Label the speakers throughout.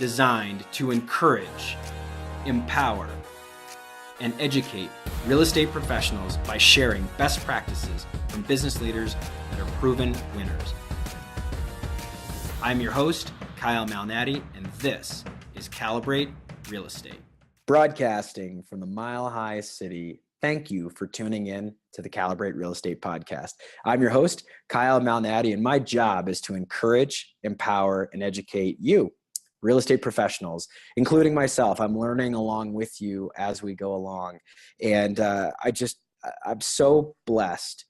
Speaker 1: designed to encourage, empower, and educate real estate professionals by sharing best practices from business leaders that are proven winners. I'm your host, Kyle Malnati, and this is Calibrate Real Estate. Broadcasting from the Mile High City, thank you for tuning in to the Calibrate Real Estate Podcast. I'm your host, Kyle Malnati, and my job is to encourage, empower, and educate you, real estate professionals, including myself. I'm learning along with you as we go along. And I'm so blessed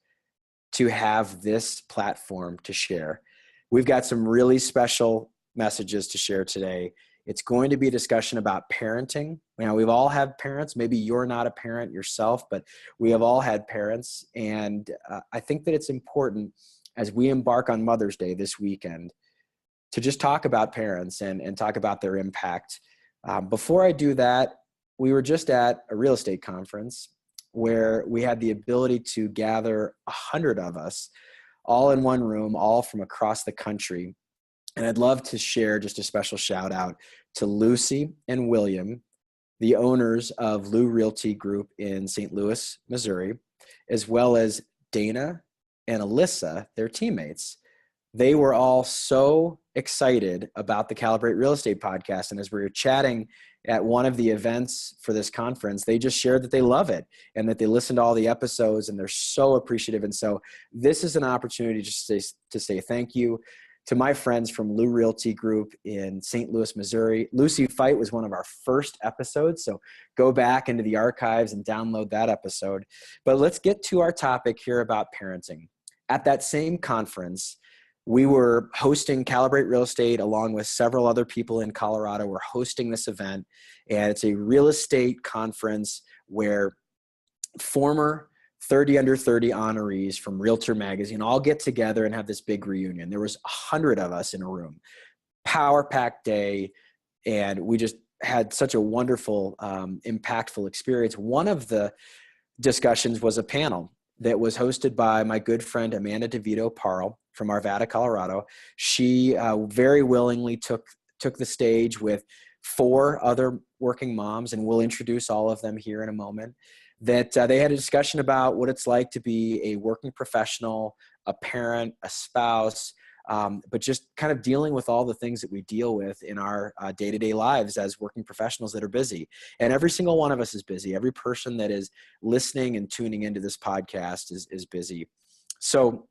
Speaker 1: to have this platform to share. We've got some really special messages to share today. It's going to be a discussion about parenting. Now, we've all had parents. Maybe you're not a parent yourself, but we have all had parents. And I think that it's important as we embark on Mother's Day this weekend to just talk about parents and talk about their impact. Before I do that, we were just at a real estate conference where we had the ability to gather 100 of us all in one room, all from across the country. And I'd love to share just a special shout out to Lucy and William, the owners of Lou Realty Group in St. Louis, Missouri, as well as Dana and Alyssa, their teammates. They were all so excited about the Calibrate Real Estate Podcast. And as we were chatting at one of the events for this conference, they just shared that they love it and that they listened to all the episodes and they're so appreciative. And so this is an opportunity to say thank you to my friends from Lou Realty Group in St. Louis, Missouri. Lucy Fight was one of our first episodes, so go back into the archives and download that episode. But let's get to our topic here about parenting. At that same conference, we were hosting Calibrate Real Estate along with several other people in Colorado. We're hosting this event, and it's a real estate conference where former 30 under 30 honorees from Realtor magazine all get together and have this big reunion. There was 100 of us in a room, power-packed day, and we just had such a wonderful, impactful experience. One of the discussions was a panel that was hosted by my good friend Amanda Divito-Parle from Arvada, Colorado. She very willingly took the stage with 4 other working moms, and we'll introduce all of them here in a moment. That they had a discussion about what it's like to be a working professional, a parent, a spouse, but just kind of dealing with all the things that we deal with in our day-to-day lives as working professionals that are busy. And every single one of us is busy. Every person that is listening and tuning into this podcast is busy. So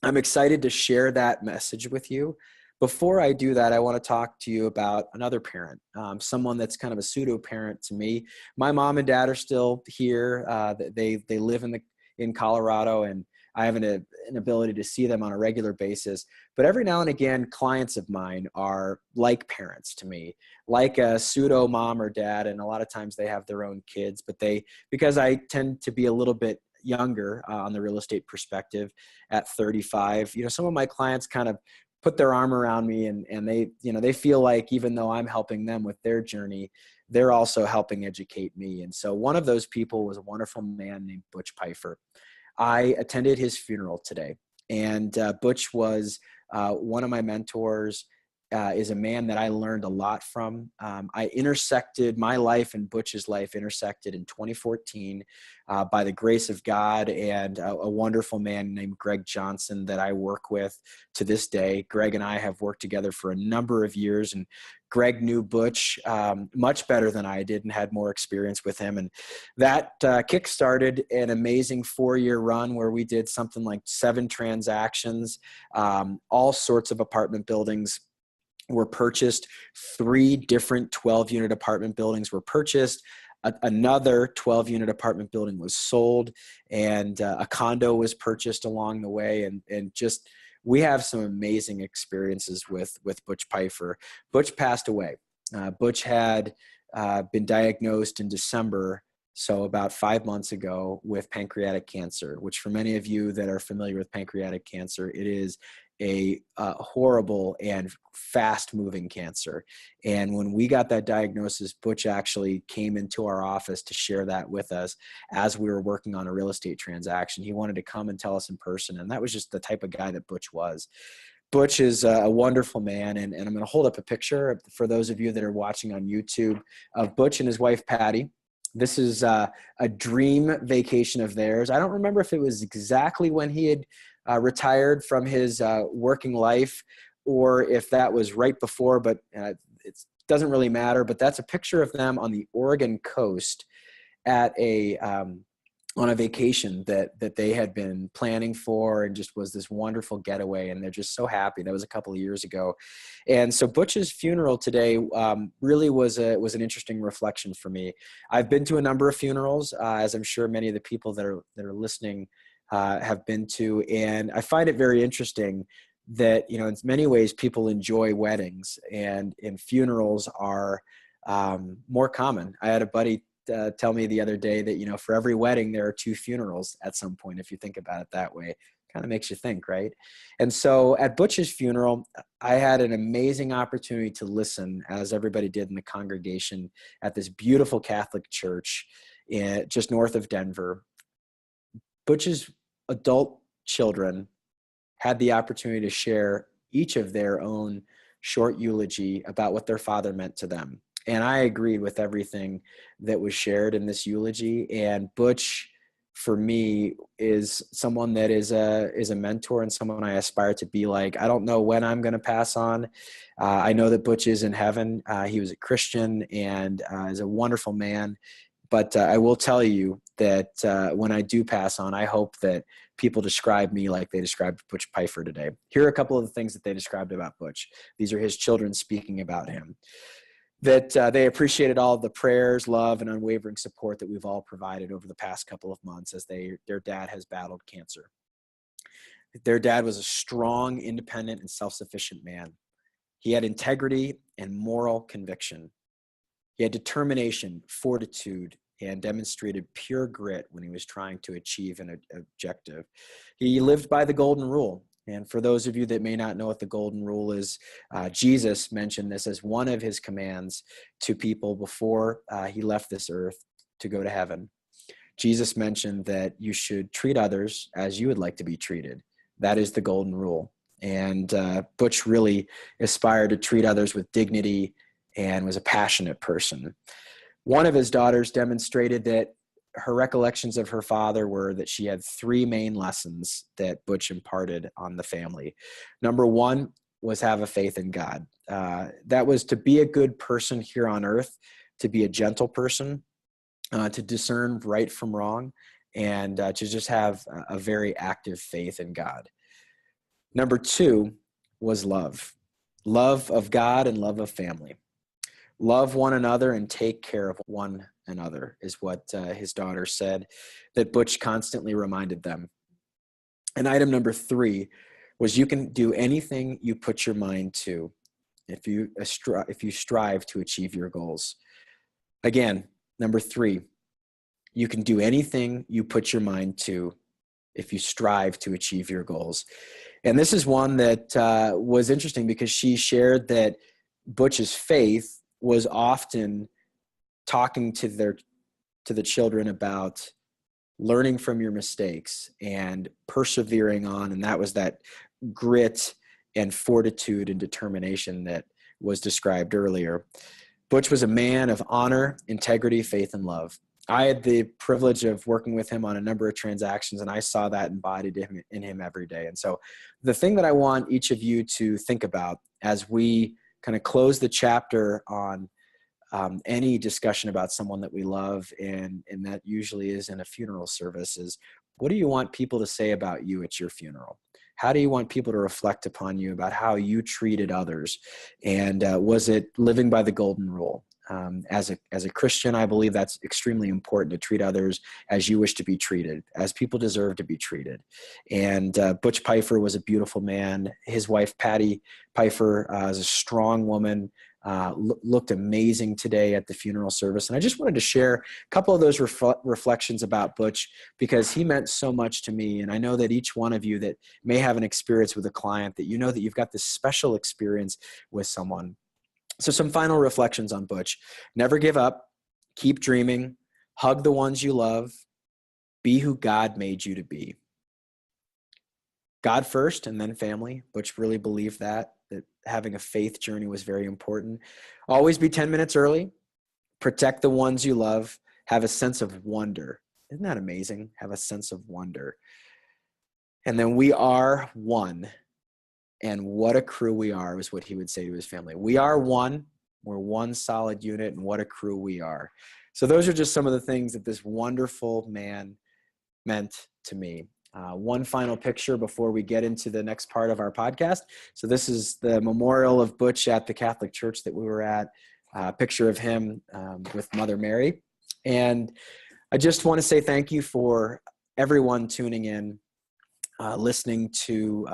Speaker 1: I'm excited to share that message with you. Before I do that, I want to talk to you about another parent, someone that's kind of a pseudo parent to me. My mom and dad are still here. They live in Colorado, and I have an ability to see them on a regular basis. But every now and again, clients of mine are like parents to me, like a pseudo mom or dad. And a lot of times they have their own kids, but because I tend to be a little bit younger on the real estate perspective at 35, some of my clients kind of put their arm around me and they feel like even though I'm helping them with their journey, they're also helping educate me. And so one of those people was a wonderful man named Butch Pfeiffer. I attended his funeral today, and Butch was one of my mentors, is a man that I learned a lot from. My life and Butch's life intersected in 2014 by the grace of God and a wonderful man named Greg Johnson that I work with to this day. Greg and I have worked together for a number of years, and Greg knew Butch much better than I did and had more experience with him. And that kickstarted an amazing 4-year run where we did something like 7 transactions, all sorts of apartment buildings were purchased. 3 different 12-unit apartment buildings were purchased. Another 12-unit apartment building was sold, and a condo was purchased along the way. And just, we have some amazing experiences with Butch Pfeiffer. Butch passed away. Butch had been diagnosed in December, so about 5 months ago, with pancreatic cancer, which for many of you that are familiar with pancreatic cancer, it is a horrible and fast-moving cancer. And when we got that diagnosis, Butch actually came into our office to share that with us as we were working on a real estate transaction. He wanted to come and tell us in person, and that was just the type of guy that Butch was. Butch is a wonderful man, and I'm going to hold up a picture for those of you that are watching on YouTube of Butch and his wife, Patty. This is a dream vacation of theirs. I don't remember if it was exactly when he had retired from his working life or if that was right before, but it doesn't really matter. But that's a picture of them on the Oregon coast at on a vacation that they had been planning for, and just was this wonderful getaway. And they're just so happy. That was a couple of years ago. And so Butch's funeral today really was an interesting reflection for me. I've been to a number of funerals, as I'm sure many of the people that are listening have been to. And I find it very interesting that, in many ways people enjoy weddings and funerals are more common. I had a buddy tell me the other day that, for every wedding, there are 2 funerals at some point. If you think about it that way, kind of makes you think, right? And so at Butch's funeral, I had an amazing opportunity to listen, as everybody did in the congregation, at this beautiful Catholic church just north of Denver. Butch's adult children had the opportunity to share each of their own short eulogy about what their father meant to them. And I agreed with everything that was shared in this eulogy. And Butch, for me, is someone that is a mentor and someone I aspire to be like. I don't know when I'm going to pass on. I know that Butch is in heaven. He was a Christian and is a wonderful man. But I will tell you that when I do pass on, I hope that people describe me like they described Butch Pfeiffer today. Here are a couple of the things that they described about Butch. These are his children speaking about him. That they appreciated all of the prayers, love, and unwavering support that we've all provided over the past couple of months as their dad has battled cancer. Their dad was a strong, independent, and self-sufficient man. He had integrity and moral conviction. He had determination, fortitude, and demonstrated pure grit when he was trying to achieve an objective. He lived by the golden rule. And for those of you that may not know what the golden rule is, Jesus mentioned this as one of his commands to people before he left this earth to go to heaven. Jesus mentioned that you should treat others as you would like to be treated. That is the golden rule. And Butch really aspired to treat others with dignity and was a passionate person. One of his daughters demonstrated that her recollections of her father were that she had 3 main lessons that Butch imparted on the family. Number 1 was have a faith in God. That was to be a good person here on earth, to be a gentle person, to discern right from wrong, and to just have a very active faith in God. Number 2 was love. Love of God and love of family. Love one another and take care of one another is what his daughter said that Butch constantly reminded them. And item number 3 was you can do anything you put your mind to if you strive to achieve your goals. Again, number 3, you can do anything you put your mind to if you strive to achieve your goals. And this is one that was interesting because she shared that Butch's faith was often talking to the children about learning from your mistakes and persevering on. And that was that grit and fortitude and determination that was described earlier. Butch was a man of honor, integrity, faith, and love. I had the privilege of working with him on a number of transactions, and I saw that embodied in him every day. And so the thing that I want each of you to think about as we kind of close the chapter on any discussion about someone that we love, and that usually is in a funeral service, is what do you want people to say about you at your funeral? How do you want people to reflect upon you about how you treated others? And was it living by the golden rule? As a Christian, I believe that's extremely important, to treat others as you wish to be treated, as people deserve to be treated. And Butch Pfeiffer was a beautiful man. His wife, Patty Pfeiffer, is a strong woman, looked amazing today at the funeral service. And I just wanted to share a couple of those reflections about Butch because he meant so much to me. And I know that each one of you that may have an experience with a client, that you know that you've got this special experience with someone. So some final reflections on Butch. Never give up. Keep dreaming. Hug the ones you love. Be who God made you to be. God first and then family. Butch really believed that having a faith journey was very important. Always be 10 minutes early. Protect the ones you love. Have a sense of wonder. Isn't that amazing? Have a sense of wonder. And then we are one. And what a crew we are, is what he would say to his family. We are one. We're one solid unit, and what a crew we are. So those are just some of the things that this wonderful man meant to me. One final picture before we get into the next part of our podcast. So this is the memorial of Butch at the Catholic Church that we were at. A picture of him with Mother Mary. And I just want to say thank you for everyone tuning in, listening to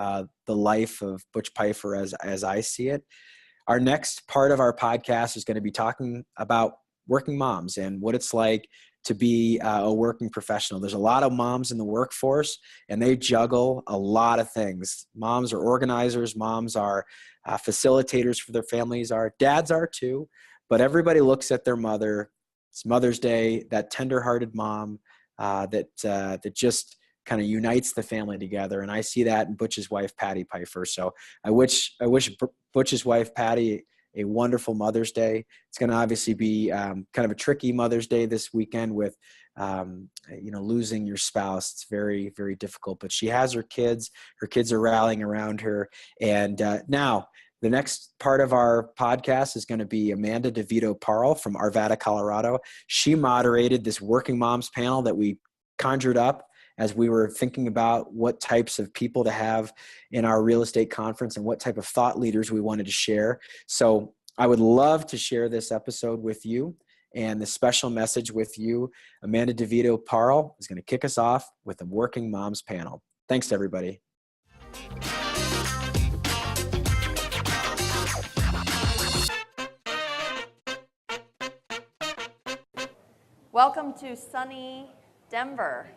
Speaker 1: the life of Butch Pfeiffer as I see it. Our next part of our podcast is going to be talking about working moms and what it's like to be a working professional. There's a lot of moms in the workforce, and they juggle a lot of things. Moms are organizers. Moms are facilitators for their families. Dads are too, but everybody looks at their mother. It's Mother's Day, that tender-hearted mom that just kind of unites the family together. And I see that in Butch's wife, Patty Pfeiffer. So I wish Butch's wife, Patty, a wonderful Mother's Day. It's going to obviously be kind of a tricky Mother's Day this weekend with, losing your spouse. It's very, very difficult, but she has her kids. Her kids are rallying around her. And now the next part of our podcast is going to be Amanda Divito-Parle from Arvada, Colorado. She moderated this working moms panel that we conjured up as we were thinking about what types of people to have in our real estate conference and what type of thought leaders we wanted to share. So I would love to share this episode with you and the special message with you. Amanda Divito-Parle is going to kick us off with a working moms panel. Thanks to everybody.
Speaker 2: Welcome to sunny Denver.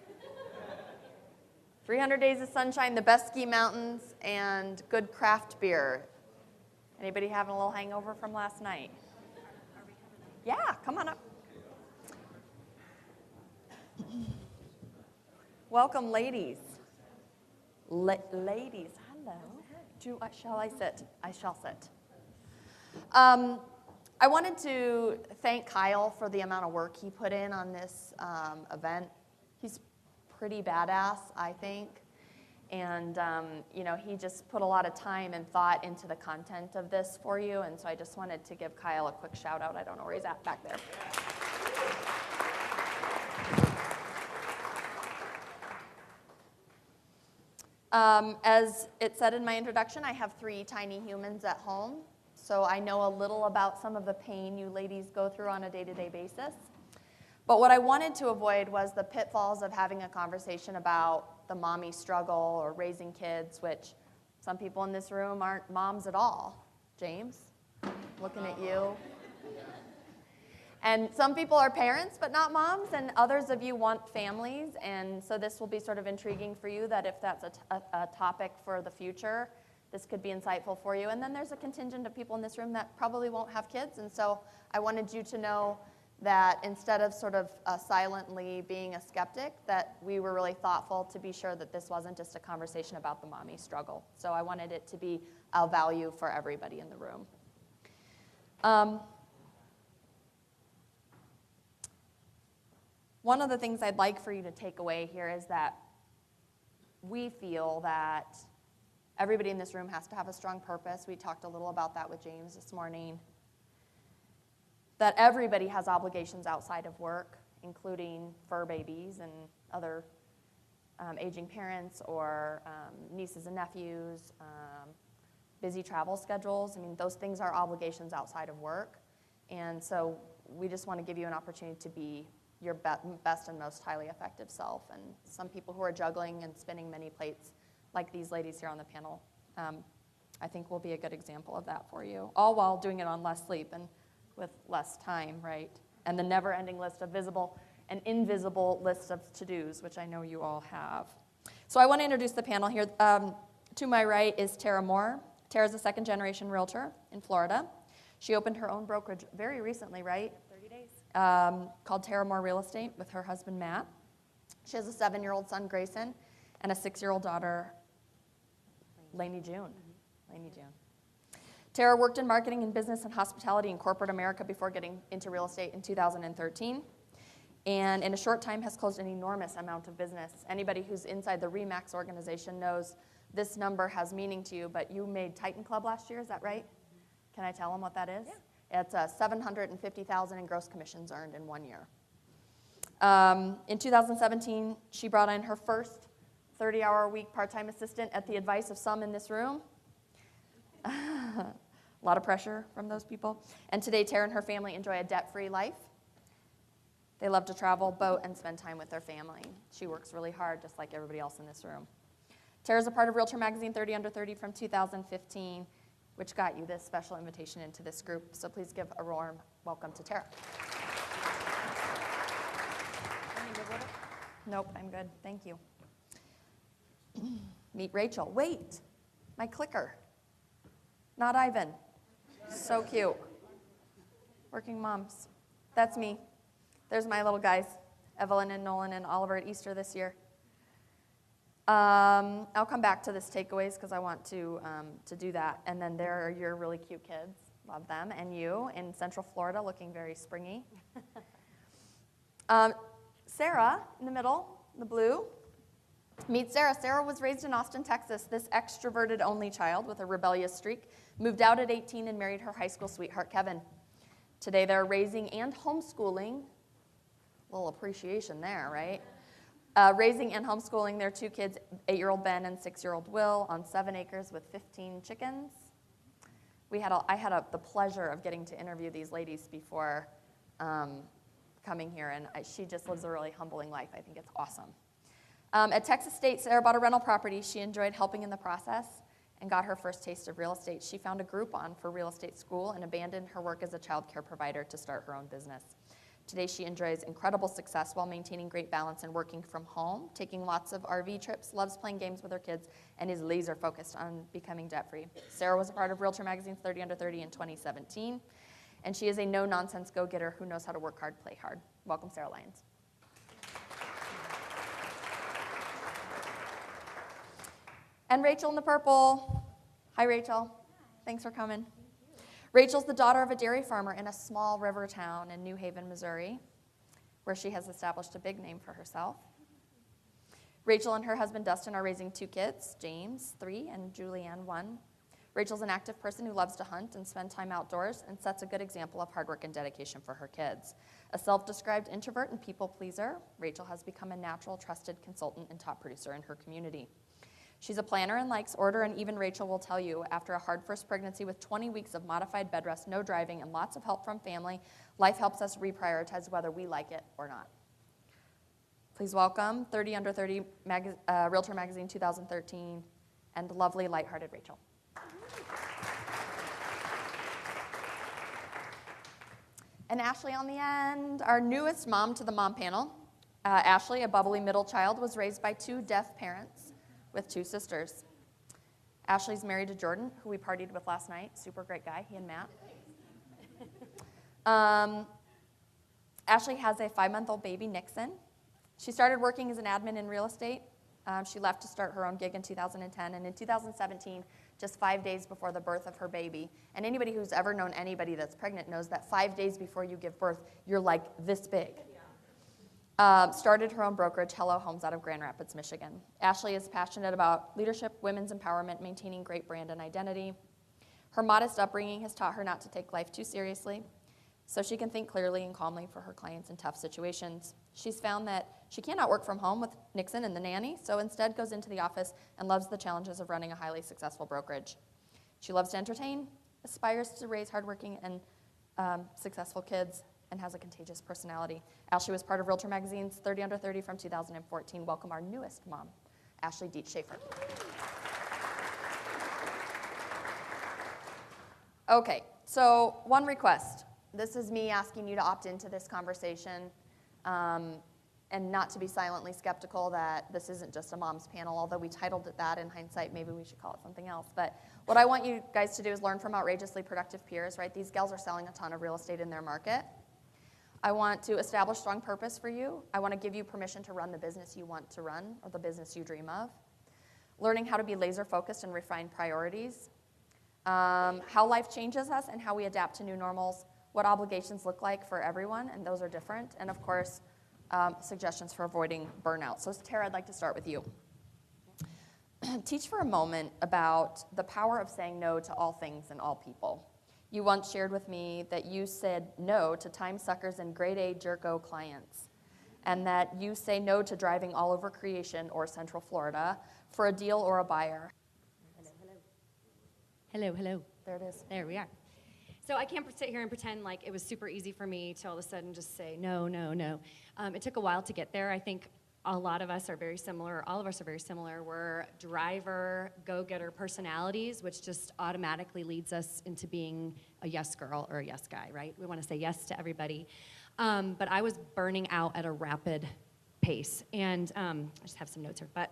Speaker 2: 300 days of sunshine, the best ski mountains, and good craft beer. Anybody having a little hangover from last night? Yeah, come on up. Welcome, ladies. Ladies, hello. Shall I sit? I shall sit. I wanted to thank Kyle for the amount of work he put in on this event. He's pretty badass, I think. And, he just put a lot of time and thought into the content of this for you. And so I just wanted to give Kyle a quick shout out. I don't know where he's at back there. As it said in my introduction, I have 3 tiny humans at home. So I know a little about some of the pain you ladies go through on a day-to-day basis. But what I wanted to avoid was the pitfalls of having a conversation about the mommy struggle or raising kids, which some people in this room aren't moms at all. James, looking at you. And some people are parents but not moms, and others of you want families. And so this will be sort of intriguing for you, that if that's a topic for the future, this could be insightful for you. And then there's a contingent of people in this room that probably won't have kids. And so I wanted you to know that instead of sort of silently being a skeptic, that we were really thoughtful to be sure that this wasn't just a conversation about the mommy struggle. So I wanted it to be of value for everybody in the room. One of the things I'd like for you to take away here is that we feel that everybody in this room has to have a strong purpose. We talked a little about that with James this morning. That everybody has obligations outside of work, including fur babies and other aging parents or nieces and nephews, busy travel schedules. I mean, those things are obligations outside of work. And so we just want to give you an opportunity to be your best and most highly effective self. And some people who are juggling and spinning many plates, like these ladies here on the panel, I think will be a good example of that for you, all while doing it on less sleep and with less time, right? And the never-ending list of visible and invisible lists of to-dos, which I know you all have. So I want to introduce the panel here. To my right is Tara Moore. Tara's a second-generation realtor in Florida. She opened her own brokerage very recently, right? 30 days. Called Tara Moore Real Estate with her husband, Matt. She has a 7-year-old son, Grayson, and a 6-year-old daughter, Lainey June. Tara worked in marketing and business and hospitality in corporate America before getting into real estate in 2013. And in a short time has closed an enormous amount of business. Anybody who's inside the RE/MAX organization knows this number has meaning to you, but you made Titan Club last year, is that right? Can I tell them what that is? Yeah. It's $750,000 in gross commissions earned in 1 year. In 2017, she brought in her first 30-hour-a-week part-time assistant at the advice of some in this room. A lot of pressure from those people. And today, Tara and her family enjoy a debt-free life. They love to travel, boat, and spend time with their family. She works really hard, just like everybody else in this room. Tara's a part of Realtor Magazine 30 Under 30 from 2015, which got you this special invitation into this group. So please give a warm welcome to Tara. Any good with it? Nope, I'm good. Thank you. Meet Rachel. Wait, my clicker. Not Ivan. So cute. Working moms. That's me. There's my little guys, Evelyn and Nolan and Oliver at Easter this year. I'll come back to this takeaways because I want to do that. And then there are your really cute kids. Love them. And you in Central Florida looking very springy. Sarah in the middle, the blue. Meet Sarah. Sarah was raised in Austin, Texas. This extroverted only child with a rebellious streak moved out at 18 and married her high school sweetheart, Kevin. Today they're raising and homeschooling. A little appreciation there, right? Raising and homeschooling their two kids, 8-year-old Ben and 6-year-old Will, on 7 acres with 15 chickens. I had the pleasure of getting to interview these ladies before coming here, and she just lives a really humbling life. I think it's awesome. At Texas State, Sarah bought a rental property. She enjoyed helping in the process and got her first taste of real estate. She found a Groupon for real estate school and abandoned her work as a child care provider to start her own business. Today, she enjoys incredible success while maintaining great balance and working from home, taking lots of RV trips, loves playing games with her kids, and is laser focused on becoming debt-free. Sarah was a part of Realtor Magazine's 30 Under 30 in 2017, and she is a no-nonsense go-getter who knows how to work hard, play hard. Welcome, Sarah Lyons. And Rachel in the purple. Hi, Rachel. Thanks for coming. Rachel's the daughter of a dairy farmer in a small river town in New Haven, Missouri, where she has established a big name for herself. Rachel and her husband, Dustin, are raising 2 kids, James, 3, and Julianne, 1. Rachel's an active person who loves to hunt and spend time outdoors and sets a good example of hard work and dedication for her kids. A self-described introvert and people pleaser, Rachel has become a natural, trusted consultant and top producer in her community. She's a planner and likes order, and even Rachel will tell you, after a hard first pregnancy with 20 weeks of modified bed rest, no driving, and lots of help from family, life helps us reprioritize whether we like it or not. Please welcome 30 Under 30 Realtor Magazine 2013 and lovely, lighthearted Rachel. And Ashley on the end, our newest mom to the mom panel. Ashley, a bubbly middle child, was raised by 2 deaf parents with 2 sisters. Ashley's married to Jordan, who we partied with last night. Super great guy, he and Matt. Ashley has a 5-month-old baby, Nixon. She started working as an admin in real estate. She left to start her own gig in 2010, and in 2017, just 5 days before the birth of her baby, and anybody who's ever known anybody that's pregnant knows that 5 days before you give birth, you're like this big. Started her own brokerage, Hello Homes, out of Grand Rapids, Michigan. Ashley is passionate about leadership, women's empowerment, maintaining great brand and identity. Her modest upbringing has taught her not to take life too seriously, so she can think clearly and calmly for her clients in tough situations. She's found that she cannot work from home with Nixon and the nanny, so instead goes into the office and loves the challenges of running a highly successful brokerage. She loves to entertain, aspires to raise hardworking and successful kids, and has a contagious personality. Ashley was part of Realtor Magazine's 30 Under 30 from 2014. Welcome our newest mom, Ashley Dietch-Shaefer. Okay, so one request. This is me asking you to opt into this conversation and not to be silently skeptical that this isn't just a mom's panel, although we titled it that. In hindsight, maybe we should call it something else. But what I want you guys to do is learn from outrageously productive peers, right? These gals are selling a ton of real estate in their market. I want to establish strong purpose for you. I want to give you permission to run the business you want to run or the business you dream of. learning how to be laser focused and refine priorities, how life changes us and how we adapt to new normals, what obligations look like for everyone, and those are different, and of course, suggestions for avoiding burnout. So Tara, I'd like to start with you. Teach for a moment about the power of saying no to all things and all people. You once shared with me that you said no to time suckers and grade A jerko clients, and that you say no to driving all over Creation or Central Florida for a deal or a buyer.
Speaker 3: Hello, hello.
Speaker 2: There it is.
Speaker 3: There we are. So I can't sit here and pretend like it was super easy for me to all of a sudden just say no, no, no. It took a while to get there. I think a lot of us are very similar. All of us are very similar. We're driver, go-getter personalities, which just automatically leads us into being a yes girl or a yes guy, right? We want to say yes to everybody. But I was burning out at a rapid pace. And I just have some notes here. But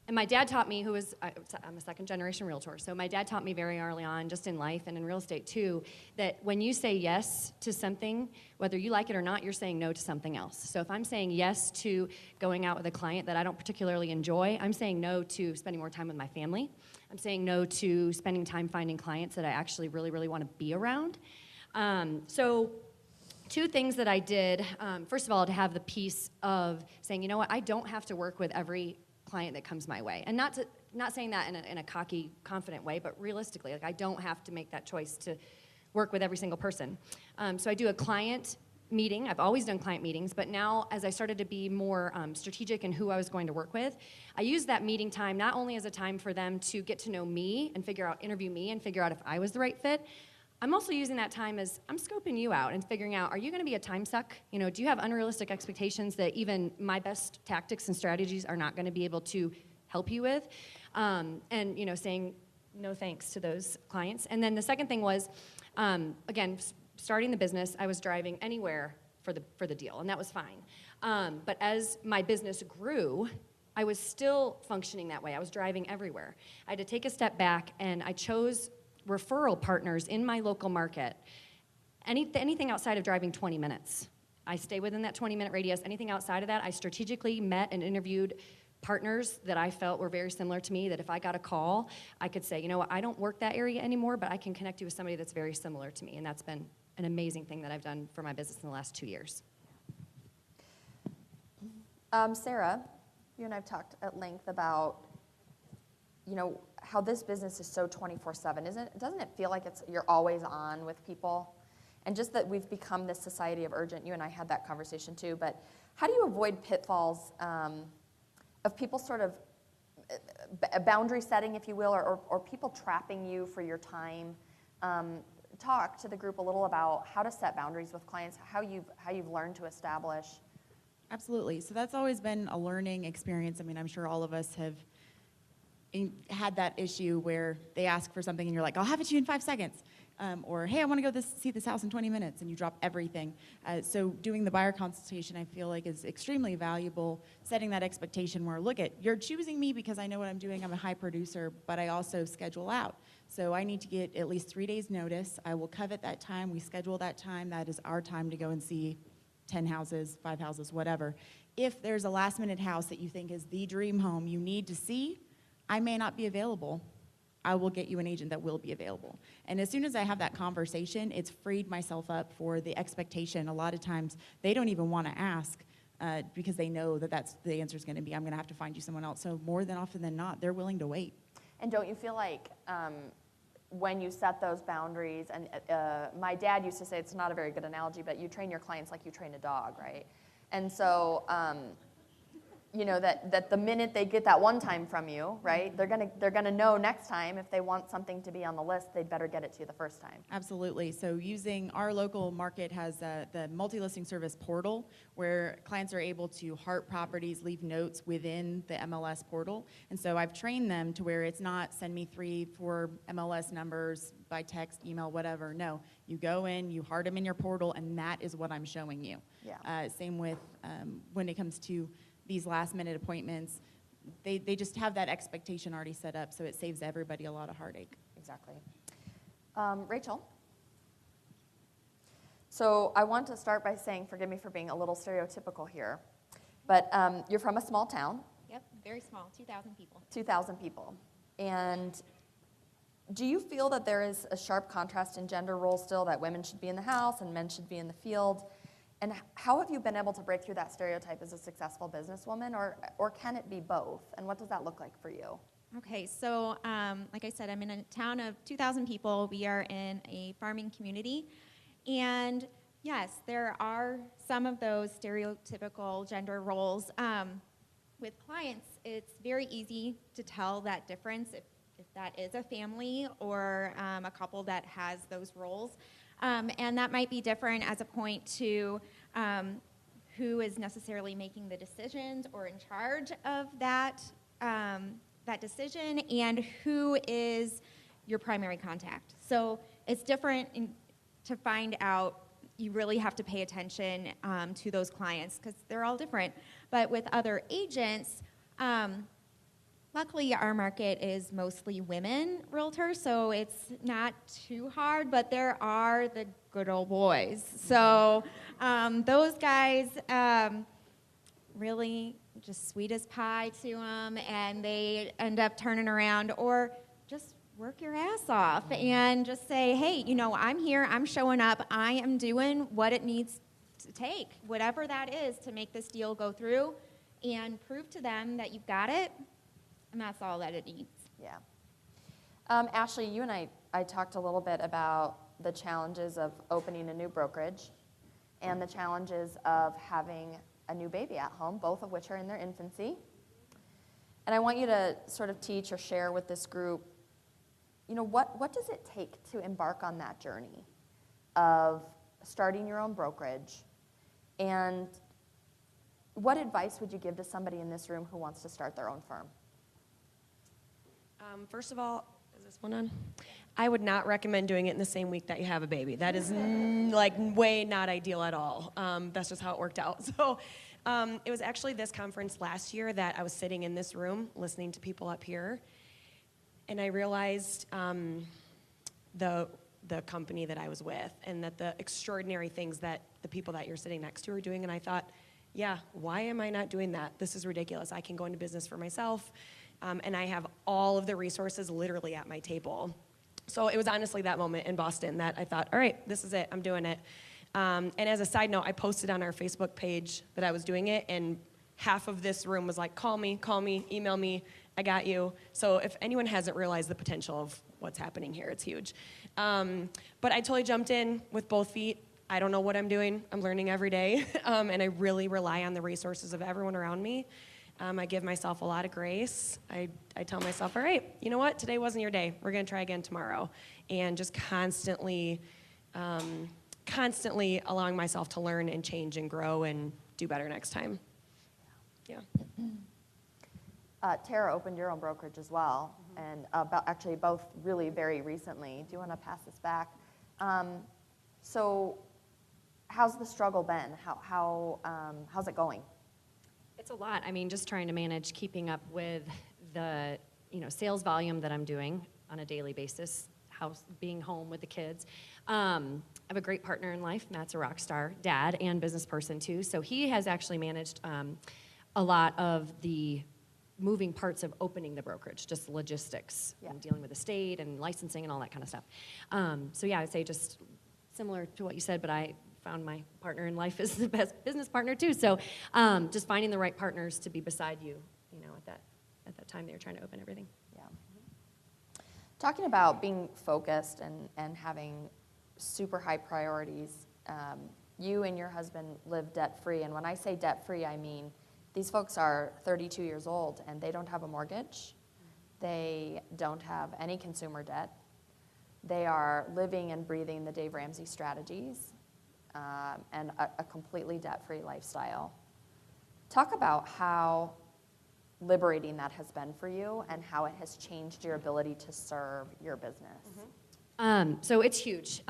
Speaker 3: and my dad taught me, I'm a second-generation realtor, so my dad taught me very early on, just in life and in real estate too, that when you say yes to something, whether you like it or not, you're saying no to something else. So if I'm saying yes to going out with a client that I don't particularly enjoy, I'm saying no to spending more time with my family. I'm saying no to spending time finding clients that I actually really, really want to be around. So two things that I did, first of all, to have the peace of saying, you know what, I don't have to work with every client that comes my way. And not saying that in a cocky, confident way, but realistically, like I don't have to make that choice to work with every single person. So I do a client meeting. I've always done client meetings, but now as I started to be more strategic in who I was going to work with, I used that meeting time not only as a time for them to get to know me and interview me and figure out if I was the right fit, I'm also using that time as I'm scoping you out and figuring out, are you going to be a time suck? You know, do you have unrealistic expectations that even my best tactics and strategies are not going to be able to help you with? And, you know, saying no thanks to those clients. And then the second thing was, again, starting the business, I was driving anywhere for the deal, and that was fine. But as my business grew, I was still functioning that way. I was driving everywhere. I had to take a step back, and I chose referral partners in my local market. Anything outside of driving 20 minutes. I stay within that 20-minute radius. Anything outside of that, I strategically met and interviewed partners that I felt were very similar to me, that if I got a call, I could say, you know what, I don't work that area anymore, but I can connect you with somebody that's very similar to me. And that's been an amazing thing that I've done for my business in the last 2 years.
Speaker 2: Sarah, you and I have talked at length about, you know, how this business is so 24/7, doesn't it feel like you're always on with people? And just that we've become this society of urgent, you and I had that conversation too, but how do you avoid pitfalls of people sort of boundary setting, if you will, or people trapping you for your time? Talk to the group a little about how to set boundaries with clients, how you've learned to establish.
Speaker 4: Absolutely. So that's always been a learning experience. I mean, I'm sure all of us have had that issue where they ask for something and you're like, I'll have it to you in 5 seconds. Or, hey, I want to go see this house in 20 minutes, and you drop everything. So doing the buyer consultation, I feel like, is extremely valuable, setting that expectation where, look, you're choosing me because I know what I'm doing. I'm a high producer, but I also schedule out. So I need to get at least 3 days notice. I will covet that time. We schedule that time. That is our time to go and see 10 houses, 5 houses, whatever. If there's a last-minute house that you think is the dream home you need to see, I may not be available. I will get you an agent that will be available. And as soon as I have that conversation, it's freed myself up for the expectation. A lot of times, they don't even want to ask because they know that that's the answer is going to be, I'm going to have to find you someone else. So more than often than not, they're willing to wait.
Speaker 2: And don't you feel like when you set those boundaries, and my dad used to say, it's not a very good analogy, but you train your clients like you train a dog, right? And so, you know, that the minute they get that one time from you, right, they're gonna know next time if they want something to be on the list, they'd better get it to you the first time.
Speaker 4: Absolutely. So using our local market has the multi-listing service portal where clients are able to heart properties, leave notes within the MLS portal. And so I've trained them to where it's not send me 3-4 MLS numbers by text, email, whatever. No, you go in, you heart them in your portal, and that is what I'm showing you.
Speaker 2: Yeah.
Speaker 4: Same with when it comes to these last-minute appointments, they just have that expectation already set up, so it saves everybody a lot of heartache.
Speaker 2: Exactly. Rachele? So I want to start by saying, forgive me for being a little stereotypical here, but you're from a small town.
Speaker 3: Yep.
Speaker 5: very small, 2,000 people.
Speaker 2: 2,000 people. And do you feel that there is a sharp contrast in gender roles still, that women should be in the house and men should be in the field? And how have you been able to break through that stereotype as a successful businesswoman, or can it be both? And what does that look like for you?
Speaker 5: Okay, so like I said, I'm in a town of 2,000 people. We are in a farming community. And yes, there are some of those stereotypical gender roles. With clients, it's very easy to tell that difference if that is a family or a couple that has those roles. And that might be different as a point to who is necessarily making the decisions or in charge of that decision, and who is your primary contact. So it's different to find out. You really have to pay attention to those clients because they're all different. But with other agents, luckily our market is mostly women realtors, so it's not too hard, but there are the good old boys. So those guys really just sweet as pie to them, and they end up turning around, or just work your ass off and just say, hey, I'm here, I'm showing up, I am doing what it needs to take, whatever that is, to make this deal go through, and prove to them that you've got it, and that's all that it needs.
Speaker 2: Yeah. Ashley, you and I talked a little bit about the challenges of opening a new brokerage and the challenges of having a new baby at home, both of which are in their infancy. And I want you to sort of teach or share with this group, what does it take to embark on that journey of starting your own brokerage? And what advice would you give to somebody in this room who wants to start their own firm?
Speaker 6: First of all, is this one on? I would not recommend doing it in the same week that you have a baby. That is way not ideal at all. That's just how it worked out. So it was actually this conference last year that I was sitting in this room listening to people up here, and I realized the company that I was with, and that the extraordinary things that the people that you're sitting next to are doing, and I thought, yeah, why am I not doing that? This is ridiculous. I can go into business for myself, and I have all of the resources literally at my table. So it was honestly that moment in Boston that I thought, all right, this is it, I'm doing it. And as a side note, I posted on our Facebook page that I was doing it, and half of this room was like, call me, email me, I got you. So if anyone hasn't realized the potential of what's happening here, it's huge. But I totally jumped in with both feet. I don't know what I'm doing. I'm learning every day, and I really rely on the resources of everyone around me. I give myself a lot of grace. I tell myself, all right, you know what? Today wasn't your day. We're going to try again tomorrow. And just constantly allowing myself to learn and change and grow and do better next time. Yeah.
Speaker 2: Tara opened your own brokerage as well, and actually both really very recently. Do you want to pass this back? So how's the struggle been? How's it going?
Speaker 3: It's a lot. I mean, just trying to manage keeping up with the sales volume that I'm doing on a daily basis, being home with the kids. I have a great partner in life. Matt's a rock star dad and business person too. So he has actually managed a lot of the moving parts of opening the brokerage, just logistics, and dealing with the state and licensing and all that kind of stuff. So yeah, I'd say just similar to what you said, but I found my partner in life is the best business partner too. So just finding the right partners to be beside you, at that time they were trying to open everything.
Speaker 2: Yeah. Talking about being focused and having super high priorities, you and your husband live debt-free. And when I say debt-free, I mean these folks are 32 years old and they don't have a mortgage. They don't have any consumer debt. They are living and breathing the Dave Ramsey strategies. And a completely debt-free lifestyle. Talk about how liberating that has been for you and how it has changed your ability to serve your business.
Speaker 3: So it's huge.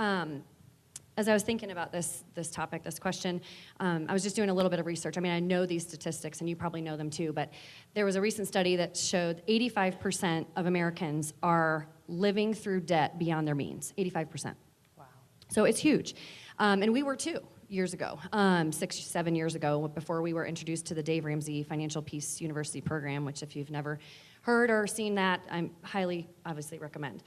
Speaker 3: As I was thinking about this topic, this question, I was just doing a little bit of research. I mean, I know these statistics, and you probably know them too, but there was a recent study that showed 85% of Americans are living through debt beyond their means, 85%.
Speaker 2: Wow.
Speaker 3: So it's huge. And we were too. years ago, 6, 7 years ago, before we were introduced to the Dave Ramsey Financial Peace University program, which if you've never heard or seen that, I highly, obviously recommend.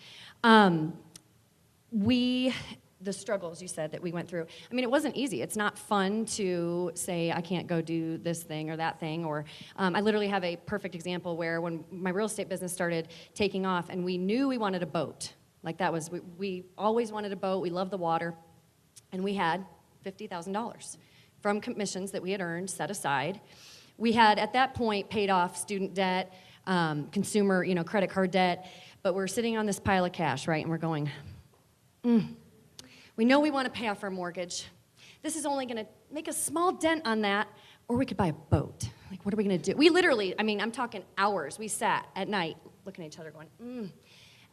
Speaker 3: The struggles you said that we went through, I mean, it wasn't easy. It's not fun to say, I can't go do this thing or that thing, or I literally have a perfect example where when my real estate business started taking off and we knew we wanted a boat, like that was, we always wanted a boat, we love the water, and we had $50,000 from commissions that we had earned set aside. We had, at that point, paid off student debt, consumer, credit card debt, but we're sitting on this pile of cash, right, and we're going, we know we want to pay off our mortgage. This is only going to make a small dent on that, or we could buy a boat. Like, what are we going to do? We literally, I mean, I'm talking hours. We sat at night looking at each other going,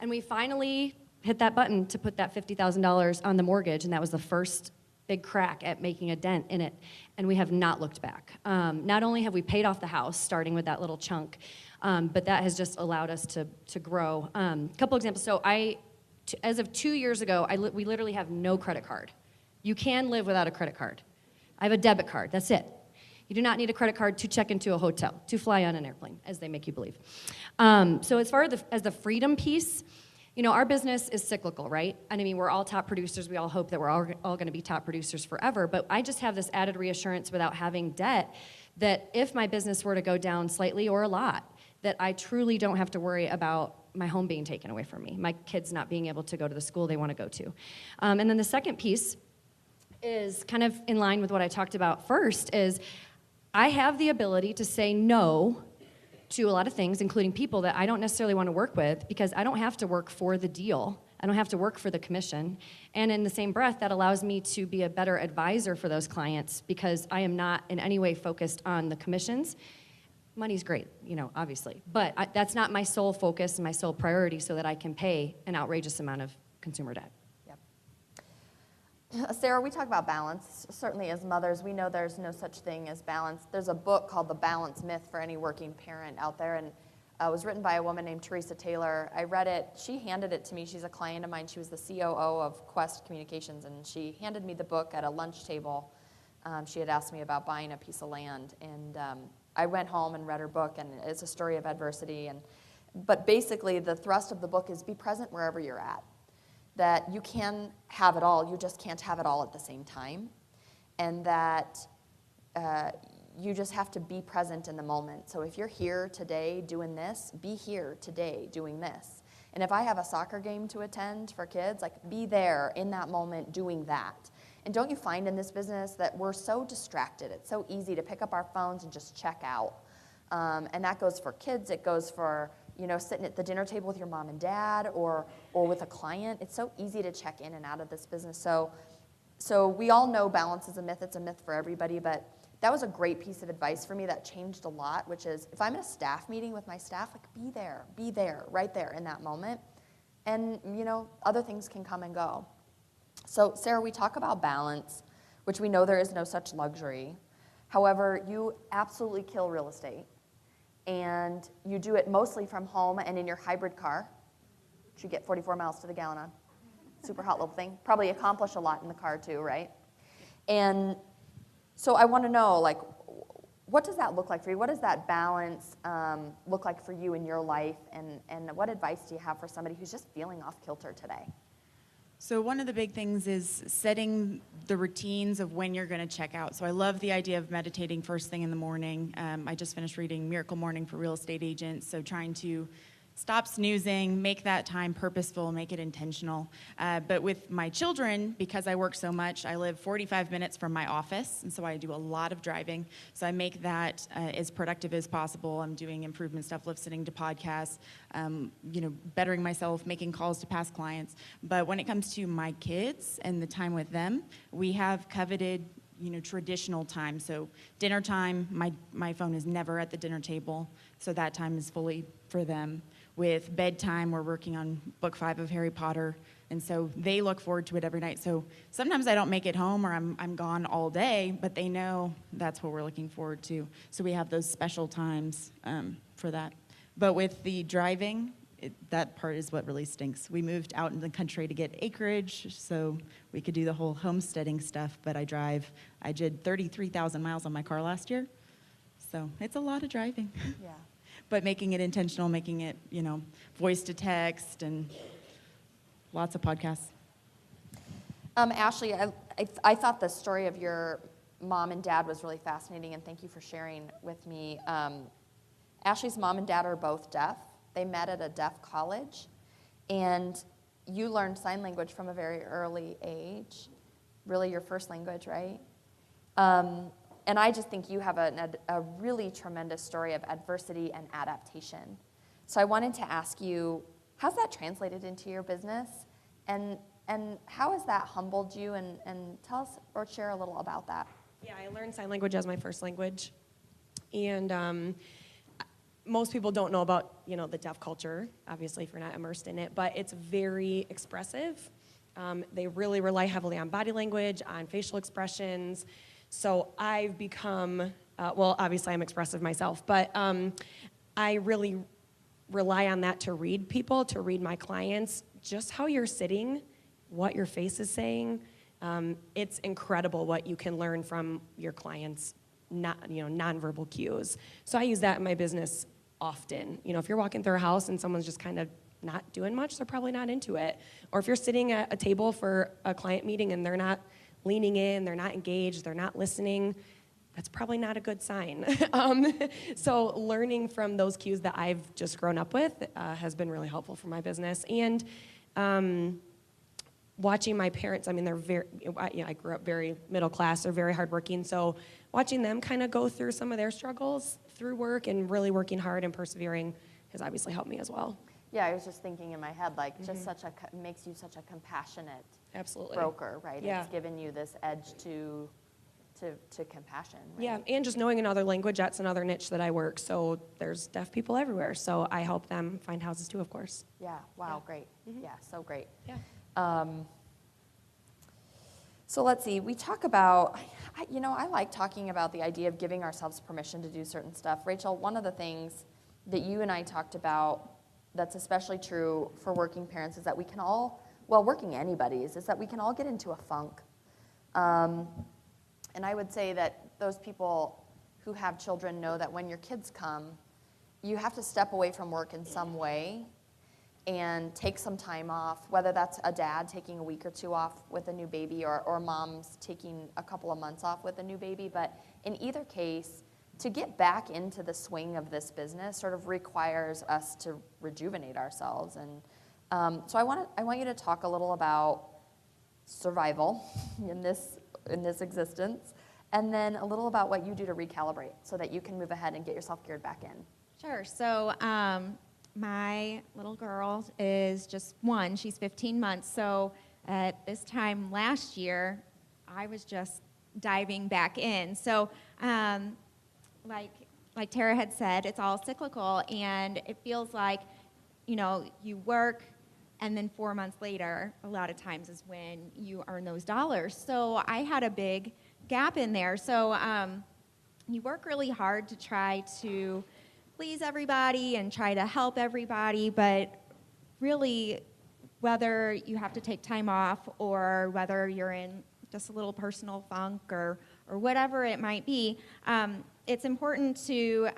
Speaker 3: And we finally hit that button to put that $50,000 on the mortgage, and that was the first big crack at making a dent in it, and we have not looked back. Not only have we paid off the house, starting with that little chunk, but that has just allowed us to grow. A couple examples. So as of 2 years ago, we literally have no credit card. You can live without a credit card. I have a debit card, that's it. You do not need a credit card to check into a hotel, to fly on an airplane, as they make you believe. So as far as the freedom piece, our business is cyclical, right? And I mean, we're all top producers. We all hope that we're all going to be top producers forever. But I just have this added reassurance without having debt that if my business were to go down slightly or a lot, that I truly don't have to worry about my home being taken away from me, my kids not being able to go to the school they want to go to. And then the second piece is kind of in line with what I talked about first, is I have the ability to say no to a lot of things, including people that I don't necessarily want to work with, because I don't have to work for the deal. I don't have to work for the commission. And in the same breath, that allows me to be a better advisor for those clients, because I am not in any way focused on the commissions. Money's great, obviously, but that's not my sole focus and my sole priority, so that I can pay an outrageous amount of consumer debt.
Speaker 2: Yep. Sarah, we talk about balance. Certainly as mothers, we know there's no such thing as balance. There's a book called The Balance Myth for any working parent out there, and it was written by a woman named Teresa Taylor. I read it. She handed it to me. She's a client of mine. She was the COO of Quest Communications, and she handed me the book at a lunch table. She had asked me about buying a piece of land, and I went home and read her book, and it's a story of adversity. But basically, the thrust of the book is be present wherever you're at. That you can have it all, you just can't have it all at the same time. And that you just have to be present in the moment. So if you're here today doing this, be here today doing this. And if I have a soccer game to attend for kids, be there in that moment doing that. And don't you find in this business that we're so distracted? It's so easy to pick up our phones and just check out. And that goes for kids. It goes for, sitting at the dinner table with your mom and dad or with a client. It's so easy to check in and out of this business. So we all know balance is a myth. It's a myth for everybody. But that was a great piece of advice for me that changed a lot, which is if I'm in a staff meeting with my staff, be there, right there in that moment. And, other things can come and go. So, Sarah, we talk about balance, which we know there is no such luxury. However, you absolutely kill real estate. And you do it mostly from home and in your hybrid car, which you get 44 miles to the gallon on. Super hot little thing. Probably accomplish a lot in the car too, right? And so I want to know, what does that look like for you? What does that balance look like for you in your life? And what advice do you have for somebody who's just feeling off kilter today?
Speaker 4: So one of the big things is setting the routines of when you're going to check out. So I love the idea of meditating first thing in the morning. I just finished reading Miracle Morning for Real Estate Agents, so trying to stop snoozing, make that time purposeful, make it intentional. But with my children, because I work so much, I live 45 minutes from my office, and so I do a lot of driving. So I make that as productive as possible. I'm doing improvement stuff, listening to podcasts, bettering myself, making calls to past clients. But when it comes to my kids and the time with them, we have coveted traditional time. So dinner time, my phone is never at the dinner table, so that time is fully for them. With bedtime, we're working on book 5 of Harry Potter, and so they look forward to it every night. So sometimes I don't make it home or I'm gone all day, but they know that's what we're looking forward to. So we have those special times for that. But with the driving, that part is what really stinks. We moved out in the country to get acreage so we could do the whole homesteading stuff, but I did 33,000 miles on my car last year. So it's a lot of driving.
Speaker 2: Yeah.
Speaker 4: But making it intentional, making it, voice to text and lots of podcasts.
Speaker 2: Ashley, I thought the story of your mom and dad was really fascinating, and thank you for sharing with me. Ashley's mom and dad are both deaf. They met at a deaf college, and you learned sign language from a very early age, really your first language, right? And I just think you have a really tremendous story of adversity and adaptation. So I wanted to ask you, how's that translated into your business? And how has that humbled you? And tell us or share a little about that.
Speaker 6: Yeah, I learned sign language as my first language. And most people don't know about, the deaf culture, obviously, if you're not immersed in it, but it's very expressive. They really rely heavily on body language, on facial expressions. So I've become, obviously I'm expressive myself, but I really rely on that to read people, to read my clients, just how you're sitting, what your face is saying. It's incredible what you can learn from your clients' nonverbal cues. So I use that in my business often. If you're walking through a house and someone's just kind of not doing much, they're probably not into it. Or if you're sitting at a table for a client meeting and they're not leaning in, they're not engaged, they're not listening, that's probably not a good sign. So learning from those cues that I've just grown up with has been really helpful for my business. And watching my parents, I grew up very middle class, they're very hardworking, so watching them kind of go through some of their struggles through work and really working hard and persevering has obviously helped me as well.
Speaker 2: Yeah, I was just thinking in my head, just makes you such a compassionate
Speaker 6: Absolutely.
Speaker 2: broker, right?
Speaker 6: Yeah.
Speaker 2: It's given you this edge to compassion. Right?
Speaker 6: Yeah, and just knowing another language, that's another niche that I work. So there's deaf people everywhere. So I help them find houses too, of course.
Speaker 2: Yeah, wow,
Speaker 6: Yeah.
Speaker 2: great.
Speaker 6: Mm-hmm.
Speaker 2: Yeah, so great.
Speaker 6: Yeah.
Speaker 2: So let's see, we talk about, I like talking about the idea of giving ourselves permission to do certain stuff. Rachele, one of the things that you and I talked about that's especially true for working parents is that we can all, working anybody's, is that we can all get into a funk. And I would say that those people who have children know that when your kids come, you have to step away from work in some way and take some time off, whether that's a dad taking a week or two off with a new baby or moms taking a couple of months off with a new baby. But in either case, to get back into the swing of this business sort of requires us to rejuvenate ourselves. And so I want you to talk a little about survival in this existence, and then a little about what you do to recalibrate so that you can move ahead and get yourself geared back in.
Speaker 5: Sure. So my little girl is just one. She's 15 months. So at this time last year, I was just diving back in. So like Tara had said, it's all cyclical, and it feels like, you work, and then 4 months later, a lot of times is when you earn those dollars. So I had a big gap in there. So you work really hard to try to please everybody and try to help everybody, but really, whether you have to take time off or whether you're in just a little personal funk or whatever it might be, it's important to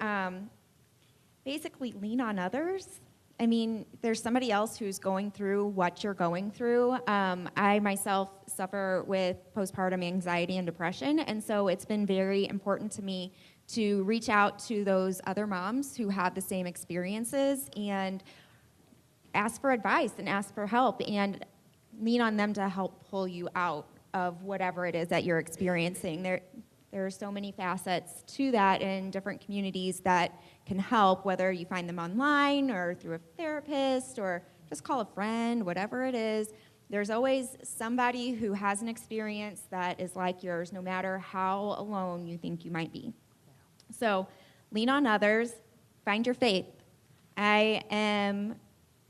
Speaker 5: basically lean on others. I mean, there's somebody else who's going through what you're going through. I myself suffer with postpartum anxiety and depression, and so it's been very important to me to reach out to those other moms who have the same experiences and ask for advice and ask for help and lean on them to help pull you out of whatever it is that you're experiencing. There are so many facets to that in different communities that can help, whether you find them online or through a therapist or just call a friend, whatever it is. There's always somebody who has an experience that is like yours, no matter how alone you think you might be. So lean on others, find your faith. I am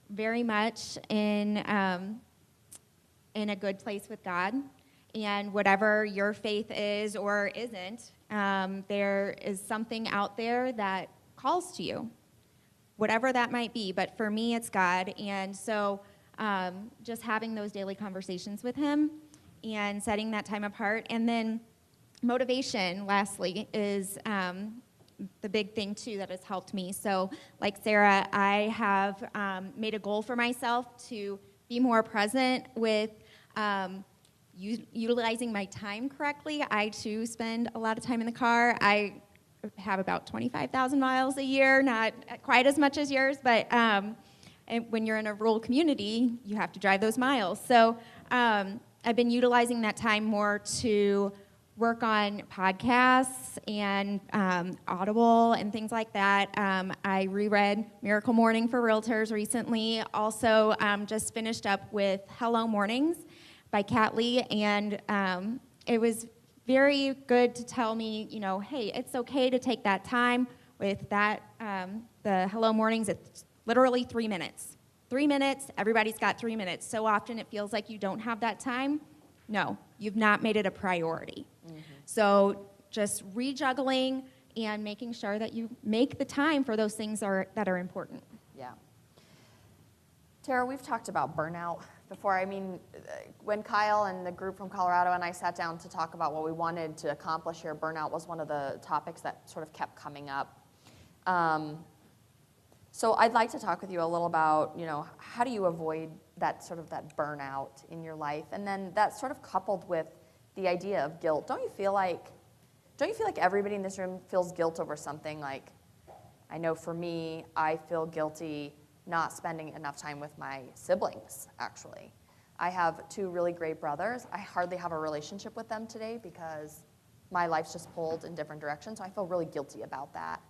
Speaker 5: very much in a good place with God, and whatever your faith is or isn't, there is something out there that calls to you. whatever that might be. But for me, it's God. And so just having those daily conversations with him and setting that time apart. And then motivation, lastly, is the big thing, too, that has helped me. So like Sarah, I have made a goal for myself to be more present with utilizing my time correctly. I, too, spend a lot of time in the car. I have about 25,000 miles a year, not quite as much as yours, but and when you're in a rural community, you have to drive those miles. So I've been utilizing that time more to work on podcasts and Audible and things like that. I reread Miracle Morning for Realtors recently. Also just finished up with Hello Mornings by Kat Lee, and it was very good to tell me, you know, hey, it's okay to take that time with that, the Hello Mornings. It's literally 3 minutes. 3 minutes, everybody's got 3 minutes. So often it feels like you don't have that time. No, you've not made it a priority. Mm-hmm. So just rejuggling and making sure that you make the time for those things that are important.
Speaker 2: Yeah. Tara, we've talked about burnout before. I mean, when Kyle and the group from Colorado and I sat down to talk about what we wanted to accomplish here, burnout was one of the topics that sort of kept coming up. So I'd like to talk with you a little about, you know, how do you avoid that sort of that burnout in your life? And then that sort of coupled with the idea of guilt. Don't you feel like everybody in this room feels guilt over something? Like, I know for me, I feel guilty not spending enough time with my siblings, actually. I have 2 really great brothers. I hardly have a relationship with them today because my life's just pulled in different directions, so I feel really guilty about that.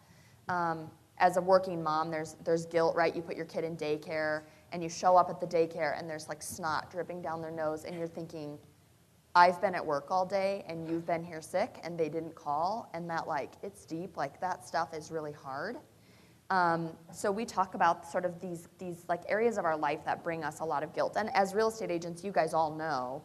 Speaker 2: As a working mom, there's guilt, right? You put your kid in daycare, and you show up at the daycare, and there's like snot dripping down their nose, and you're thinking, I've been at work all day, and you've been here sick, and they didn't call, and that, like, it's deep. Like, that stuff is really hard. So we talk about sort of these like areas of our life that bring us a lot of guilt. And as real estate agents, you guys all know,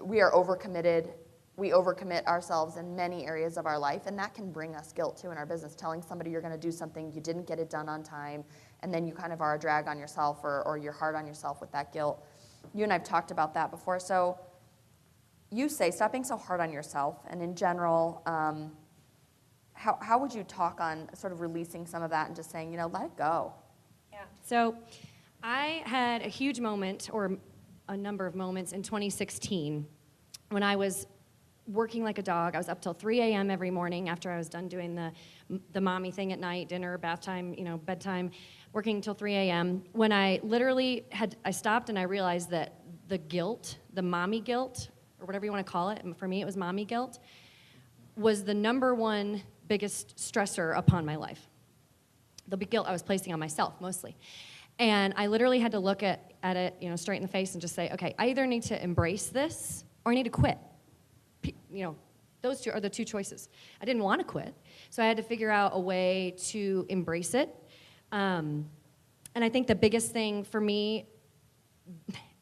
Speaker 2: we are overcommitted. We overcommit ourselves in many areas of our life, and that can bring us guilt too in our business. Telling somebody you're going to do something, you didn't get it done on time, and then you kind of are a drag on yourself, or you're hard on yourself with that guilt. You and I've talked about that before. So you say stop being so hard on yourself, and in general, how would you talk on sort of releasing some of that and just saying, you know, let it go?
Speaker 3: Yeah. So I had a huge moment, or a number of moments, in 2016 when I was working like a dog. I was up till 3 a.m. every morning after I was done doing the mommy thing at night, dinner, bath time, you know, bedtime, working until 3 a.m. When I literally I stopped and I realized that the guilt, the mommy guilt, or whatever you want to call it, and for me it was mommy guilt, was the number one biggest stressor upon my life. The big guilt I was placing on myself mostly. And I literally had to look at it, you know, straight in the face and just say, okay, I either need to embrace this or I need to quit. You know, those 2 are the 2 choices. I didn't want to quit, so I had to figure out a way to embrace it. And I think the biggest thing for me,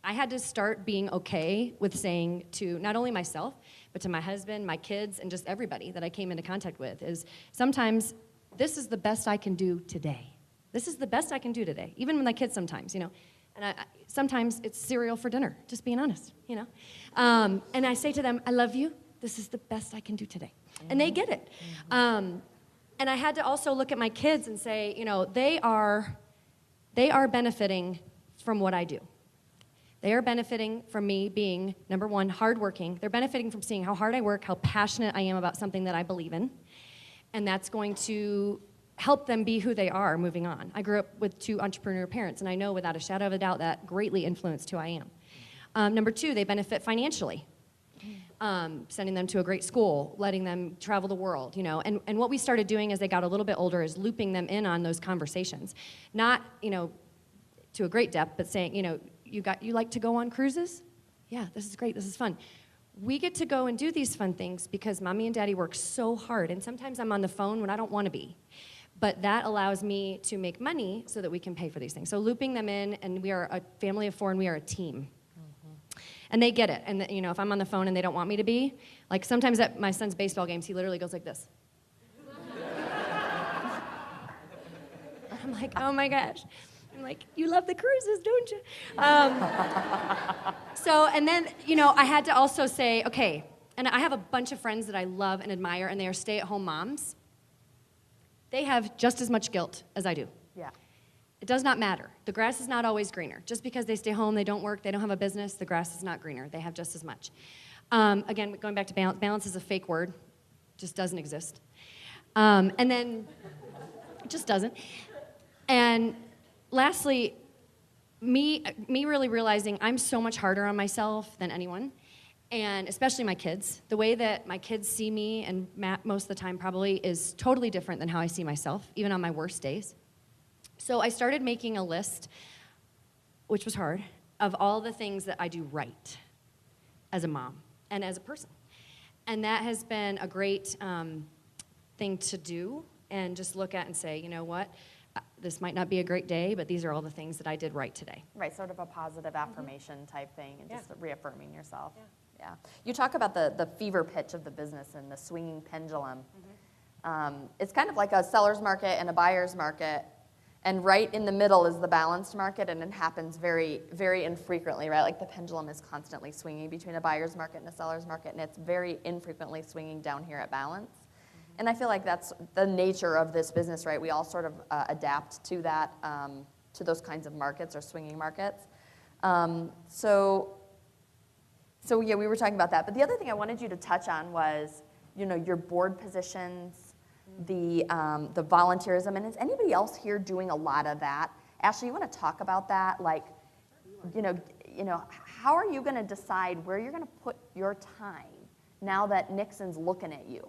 Speaker 3: I had to start being okay with saying to not only myself, but to my husband, my kids, and just everybody that I came into contact with, is sometimes this is the best I can do today. This is the best I can do today, even with my kids sometimes, you know. And sometimes it's cereal for dinner, just being honest, you know. And I say to them, I love you. This is the best I can do today. Mm-hmm. And they get it. Mm-hmm. And I had to also look at my kids and say, you know, they are benefiting from what I do. They are benefiting from me being, number one, hardworking. They're benefiting from seeing how hard I work, how passionate I am about something that I believe in. And that's going to help them be who they are moving on. I grew up with 2 entrepreneur parents, and I know without a shadow of a doubt that greatly influenced who I am. Number 2, they benefit financially. Sending them to a great school, letting them travel the world, you know. And what we started doing as they got a little bit older is looping them in on those conversations. Not, you know, to a great depth, but saying, you know, you like to go on cruises? Yeah, this is great, this is fun. We get to go and do these fun things because mommy and daddy work so hard, and sometimes I'm on the phone when I don't want to be. But that allows me to make money so that we can pay for these things. So looping them in, and we are a family of 4, and we are a team. Mm-hmm. And they get it. And you know, if I'm on the phone and they don't want me to be, like sometimes at my son's baseball games, he literally goes like this. I'm like, oh my gosh. I'm like, you love the cruises, don't you? So, and then, I had to also say, okay, and I have a bunch of friends that I love and admire, and they are stay-at-home moms. They have just as much guilt as I do.
Speaker 2: Yeah.
Speaker 3: It does not matter. The grass is not always greener. Just because they stay home, they don't work, they don't have a business, the grass is not greener. They have just as much. Again, going back to balance, balance is a fake word. Just doesn't exist. And then, it just doesn't. And lastly, me really realizing I'm so much harder on myself than anyone, and especially my kids. The way that my kids see me, and Matt most of the time probably, is totally different than how I see myself, even on my worst days. So I started making a list, which was hard, of all the things that I do right as a mom and as a person. And that has been a great thing to do, and just look at and say, you know what, this might not be a great day, but these are all the things that I did right today.
Speaker 2: Right, sort of a positive affirmation type thing, and just reaffirming yourself. Yeah. You talk about the fever pitch of the business and the swinging pendulum. It's kind of like a seller's market and a buyer's market, and right in the middle is the balanced market, and it happens very, very infrequently, right? Like the pendulum is constantly swinging between a buyer's market and a seller's market, and it's very infrequently swinging down here at balance. And I feel like that's the nature of this business, right? We all sort of adapt to that, to those kinds of markets or swinging markets. So yeah, we were talking about that. But the other thing I wanted you to touch on was, your board positions, the volunteerism, and is anybody else here doing a lot of that? Ashley, you want to talk about that? Like, how are you going to decide where you're going to put your time now that Nixon's looking at you?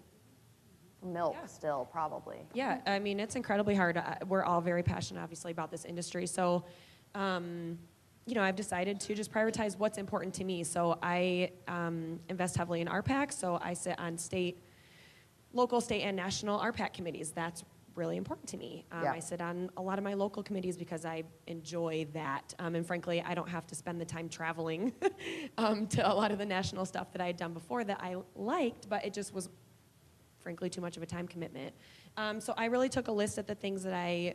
Speaker 2: Milk still, probably.
Speaker 6: Yeah, I mean, it's incredibly hard. We're all very passionate, obviously, about this industry. So, I've decided to just prioritize what's important to me. So I invest heavily in RPAC. So I sit on local, state, and national RPAC committees. That's really important to me. I sit on a lot of my local committees because I enjoy that. And frankly, I don't have to spend the time traveling to a lot of the national stuff that I had done before that I liked, but it just was frankly too much of a time commitment. So I really took a list of the things that I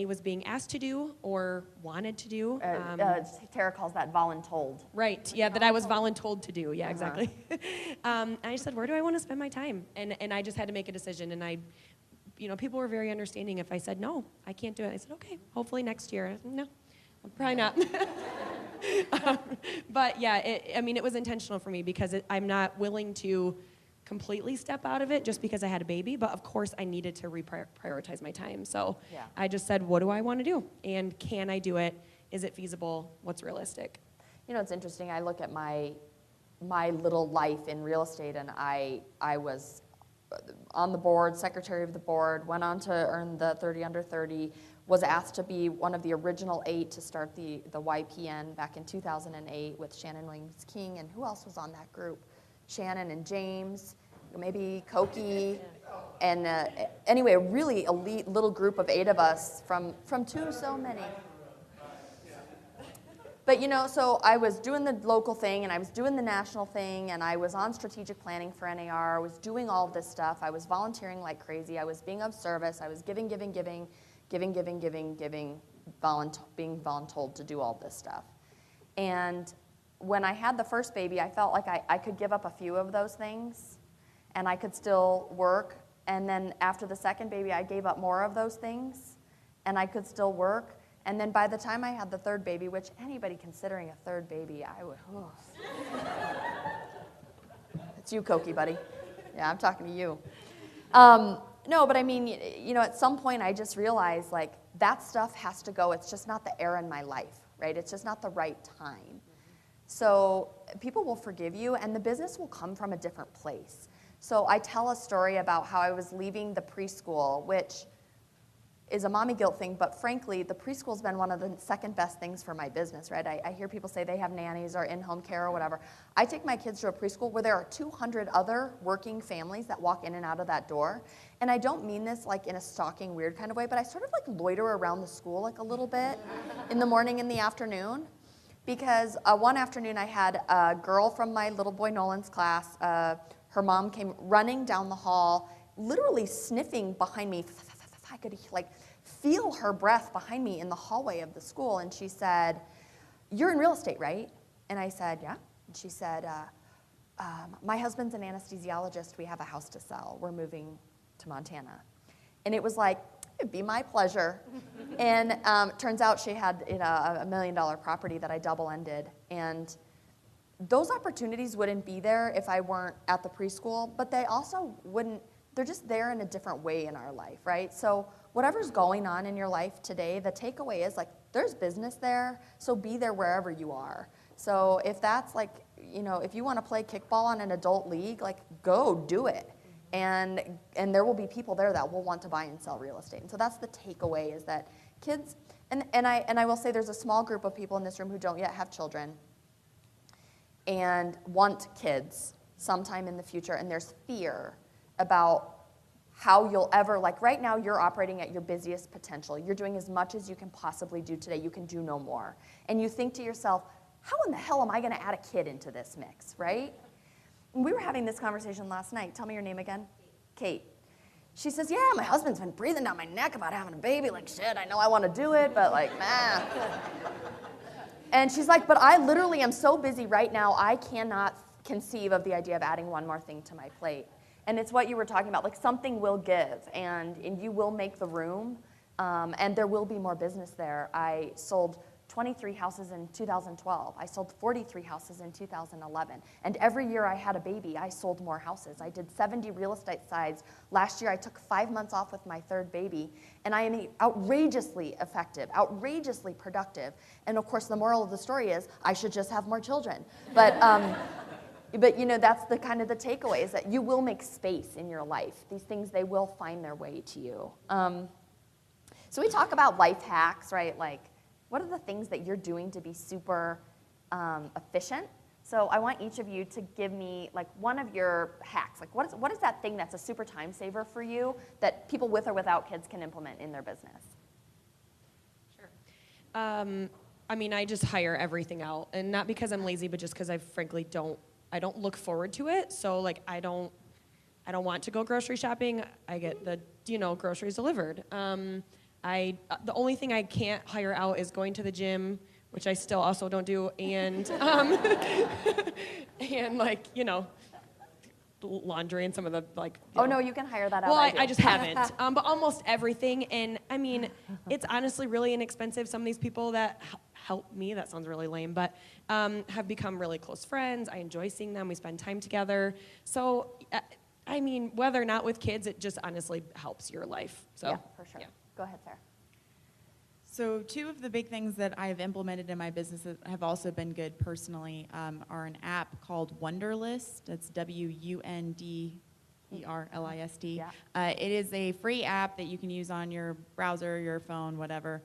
Speaker 6: was being asked to do or wanted to do.
Speaker 2: Tara calls that voluntold.
Speaker 6: Right, yeah, that I was voluntold to do, yeah, exactly. And I said, where do I want to spend my time? And I just had to make a decision, and people were very understanding if I said, no, I can't do it. I said, okay, hopefully next year. I said, no, probably not. But yeah, it was intentional for me because I'm not willing to completely step out of it just because I had a baby, but of course I needed to prioritize my time. So I just said, what do I want to do? And can I do it? Is it feasible? What's realistic?
Speaker 2: It's interesting. I look at my little life in real estate, and I was on the board, secretary of the board, went on to earn the 30 under 30, was asked to be one of the original 8 to start the YPN back in 2008 with Shannon Williams King, and who else was on that group? Shannon and James, maybe Koki, and anyway, a really elite little group of 8 of us from so many. But so I was doing the local thing, and I was doing the national thing, and I was on strategic planning for NAR. I was doing all of this stuff. I was volunteering like crazy. I was being of service. I was being voluntold to do all this stuff. And when I had the first baby, I felt like I could give up a few of those things, and I could still work. And then after the second baby, I gave up more of those things, and I could still work. And then by the time I had the third baby, which anybody considering a third baby, I would, It's you, Koki, buddy. Yeah, I'm talking to you. No, but I mean, at some point I just realized, like, that stuff has to go. It's just not the era in my life, right? It's just not the right time. So people will forgive you, and the business will come from a different place. So I tell a story about how I was leaving the preschool, which is a mommy guilt thing, but frankly, the preschool's been one of the second best things for my business, right? I hear people say they have nannies or in-home care or whatever. I take my kids to a preschool where there are 200 other working families that walk in and out of that door. And I don't mean this like in a stalking, weird kind of way, but I sort of like loiter around the school like a little bit in the morning and the afternoon. Because one afternoon I had a girl from my little boy Nolan's class, her mom came running down the hall, literally sniffing behind me. I could like feel her breath behind me in the hallway of the school, and she said, "You're in real estate, right?" And I said, "Yeah." And she said, "My husband's an anesthesiologist. We have a house to sell. We're moving to Montana." And it was like, "It'd be my pleasure." And turns out she had a $1 million property that I double-ended. And those opportunities wouldn't be there if I weren't at the preschool, but they also wouldn't, they're just there in a different way in our life, right? So whatever's going on in your life today, the takeaway is like, there's business there, so be there wherever you are. So if that's like, if you want to play kickball on an adult league, like go do it. And there will be people there that will want to buy and sell real estate. And so that's the takeaway, is that kids, and I will say there's a small group of people in this room who don't yet have children and want kids sometime in the future, and there's fear about how you'll ever, like right now you're operating at your busiest potential. You're doing as much as you can possibly do today. You can do no more. And you think to yourself, how in the hell am I going to add a kid into this mix, right? And we were having this conversation last night. Tell me your name again. Kate. She says, "Yeah, my husband's been breathing down my neck about having a baby. Like, shit, I know I want to do it, but like, man." And she's like, "But I literally am so busy right now, I cannot conceive of the idea of adding one more thing to my plate." And it's what you were talking about, like something will give, and you will make the room, and there will be more business there. I sold 23 houses in 2012. I sold 43 houses in 2011. And every year I had a baby, I sold more houses. I did 70 real estate sides. Last year I took 5 months off with my third baby. And I am outrageously effective, outrageously productive. And of course the moral of the story is I should just have more children. But that's the kind of the takeaway, is that you will make space in your life. These things, they will find their way to you. So we talk about life hacks, right? Like, what are the things that you're doing to be super efficient? So I want each of you to give me like one of your hacks. Like what is that thing that's a super time saver for you that people with or without kids can implement in their business?
Speaker 6: Sure. I just hire everything out, and not because I'm lazy, but just because I frankly don't look forward to it. So like I don't want to go grocery shopping. I get the groceries delivered. The only thing I can't hire out is going to the gym, which I still also don't do, and and laundry and some of the
Speaker 2: No, you can hire that out.
Speaker 6: Well, I just haven't. But almost everything, and it's honestly really inexpensive. Some of these people that help me, that sounds really lame, but have become really close friends. I enjoy seeing them. We spend time together. So, whether or not with kids, it just honestly helps your life. So,
Speaker 2: yeah, for sure. Yeah. Go ahead, Sarah.
Speaker 4: So 2 of the big things that I've implemented in my business that have also been good personally are an app called Wunderlist. That's Wunderlist. Yeah. It is a free app that you can use on your browser, your phone, whatever.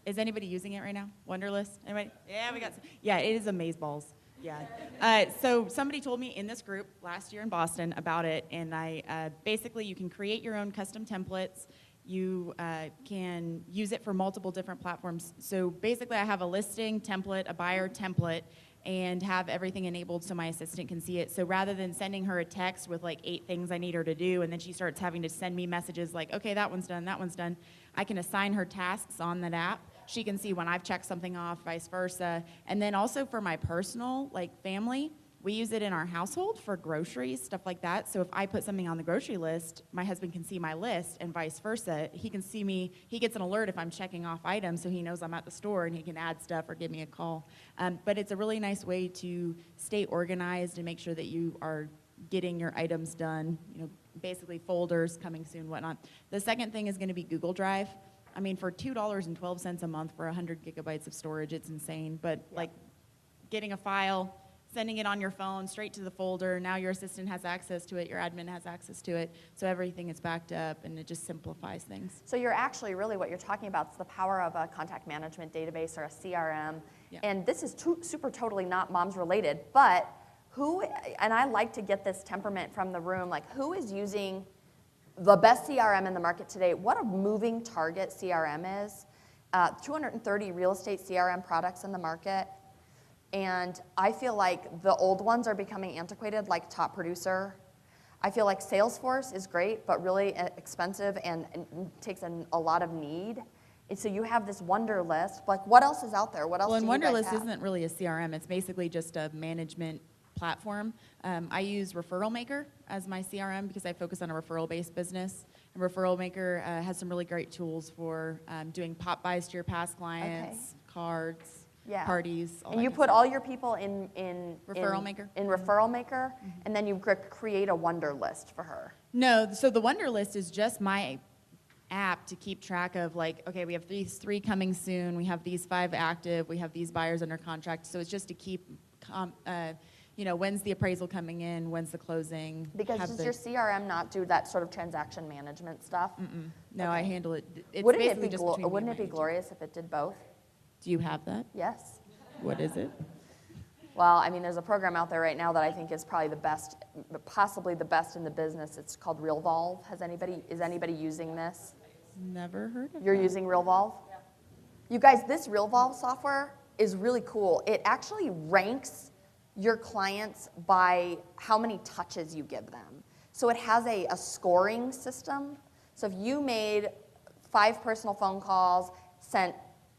Speaker 4: Is anybody using it right now? Wunderlist? Anybody? Yeah, we got some. Yeah, it is amazeballs. Yeah. So somebody told me in this group last year in Boston about it, and basically you can create your own custom templates. You can use it for multiple different platforms. So basically I have a listing template, a buyer template, and have everything enabled so my assistant can see it. So rather than sending her a text with like 8 things I need her to do, and then she starts having to send me messages like, okay, that one's done, I can assign her tasks on that app. She can see when I've checked something off, vice versa. And then also for my personal, family, we use it in our household for groceries, stuff like that. So if I put something on the grocery list, my husband can see my list, and vice versa. He can see me. He gets an alert if I'm checking off items, so he knows I'm at the store, and he can add stuff or give me a call. But it's a really nice way to stay organized and make sure that you are getting your items done, basically folders coming soon, whatnot. The second thing is going to be Google Drive. For $2.12 a month for 100 gigabytes of storage, it's insane. But getting a file, sending it on your phone straight to the folder. Now your assistant has access to it, your admin has access to it, so everything is backed up, and it just simplifies things.
Speaker 2: So you're actually really what you're talking about is the power of a contact management database or a CRM. Yeah. And this is super totally not moms related, but and I like to get this temperament from the room, who is using the best CRM in the market today? What a moving target CRM is. 230 real estate CRM products in the market. And I feel like the old ones are becoming antiquated, like Top Producer. I feel like Salesforce is great, but really expensive and takes a lot of need. And so you have this Wonder List. Like, what else is out there? What else
Speaker 4: Well,
Speaker 2: do
Speaker 4: and
Speaker 2: you
Speaker 4: Wonder
Speaker 2: guys
Speaker 4: List
Speaker 2: have?
Speaker 4: isn't really a CRM. It's basically just a management platform. I use Referral Maker as my CRM because I focus on a referral-based business. And Referral Maker has some really great tools for doing pop buys to your past clients, cards, parties.
Speaker 2: And you put all your people in
Speaker 4: Referral Maker?
Speaker 2: In Referral Maker, and then you create a Wonder List for her.
Speaker 4: No, so the Wonder List is just my app to keep track of, like, okay, we have these 3 coming soon, we have these 5 active, we have these buyers under contract. So it's just to keep, when's the appraisal coming in, when's the closing.
Speaker 2: Because does your CRM not do that sort of transaction management stuff?
Speaker 4: No, I handle it. It's
Speaker 2: Wouldn't
Speaker 4: basically
Speaker 2: it be,
Speaker 4: just between me
Speaker 2: wouldn't
Speaker 4: and
Speaker 2: it be
Speaker 4: my agent.
Speaker 2: glorious if it did both?
Speaker 4: Do you have that?
Speaker 2: Yes.
Speaker 4: What is it?
Speaker 2: Well, I mean, there's a program out there right now that I think is probably the best, possibly the best in the business. It's called RealVolve. Is anybody using this?
Speaker 4: Never heard of
Speaker 2: You're
Speaker 4: that.
Speaker 2: using RealVolve? Yeah. You guys, this RealVolve software is really cool. It actually ranks your clients by how many touches you give them. So it has a scoring system. So if you made 5 personal phone calls, sent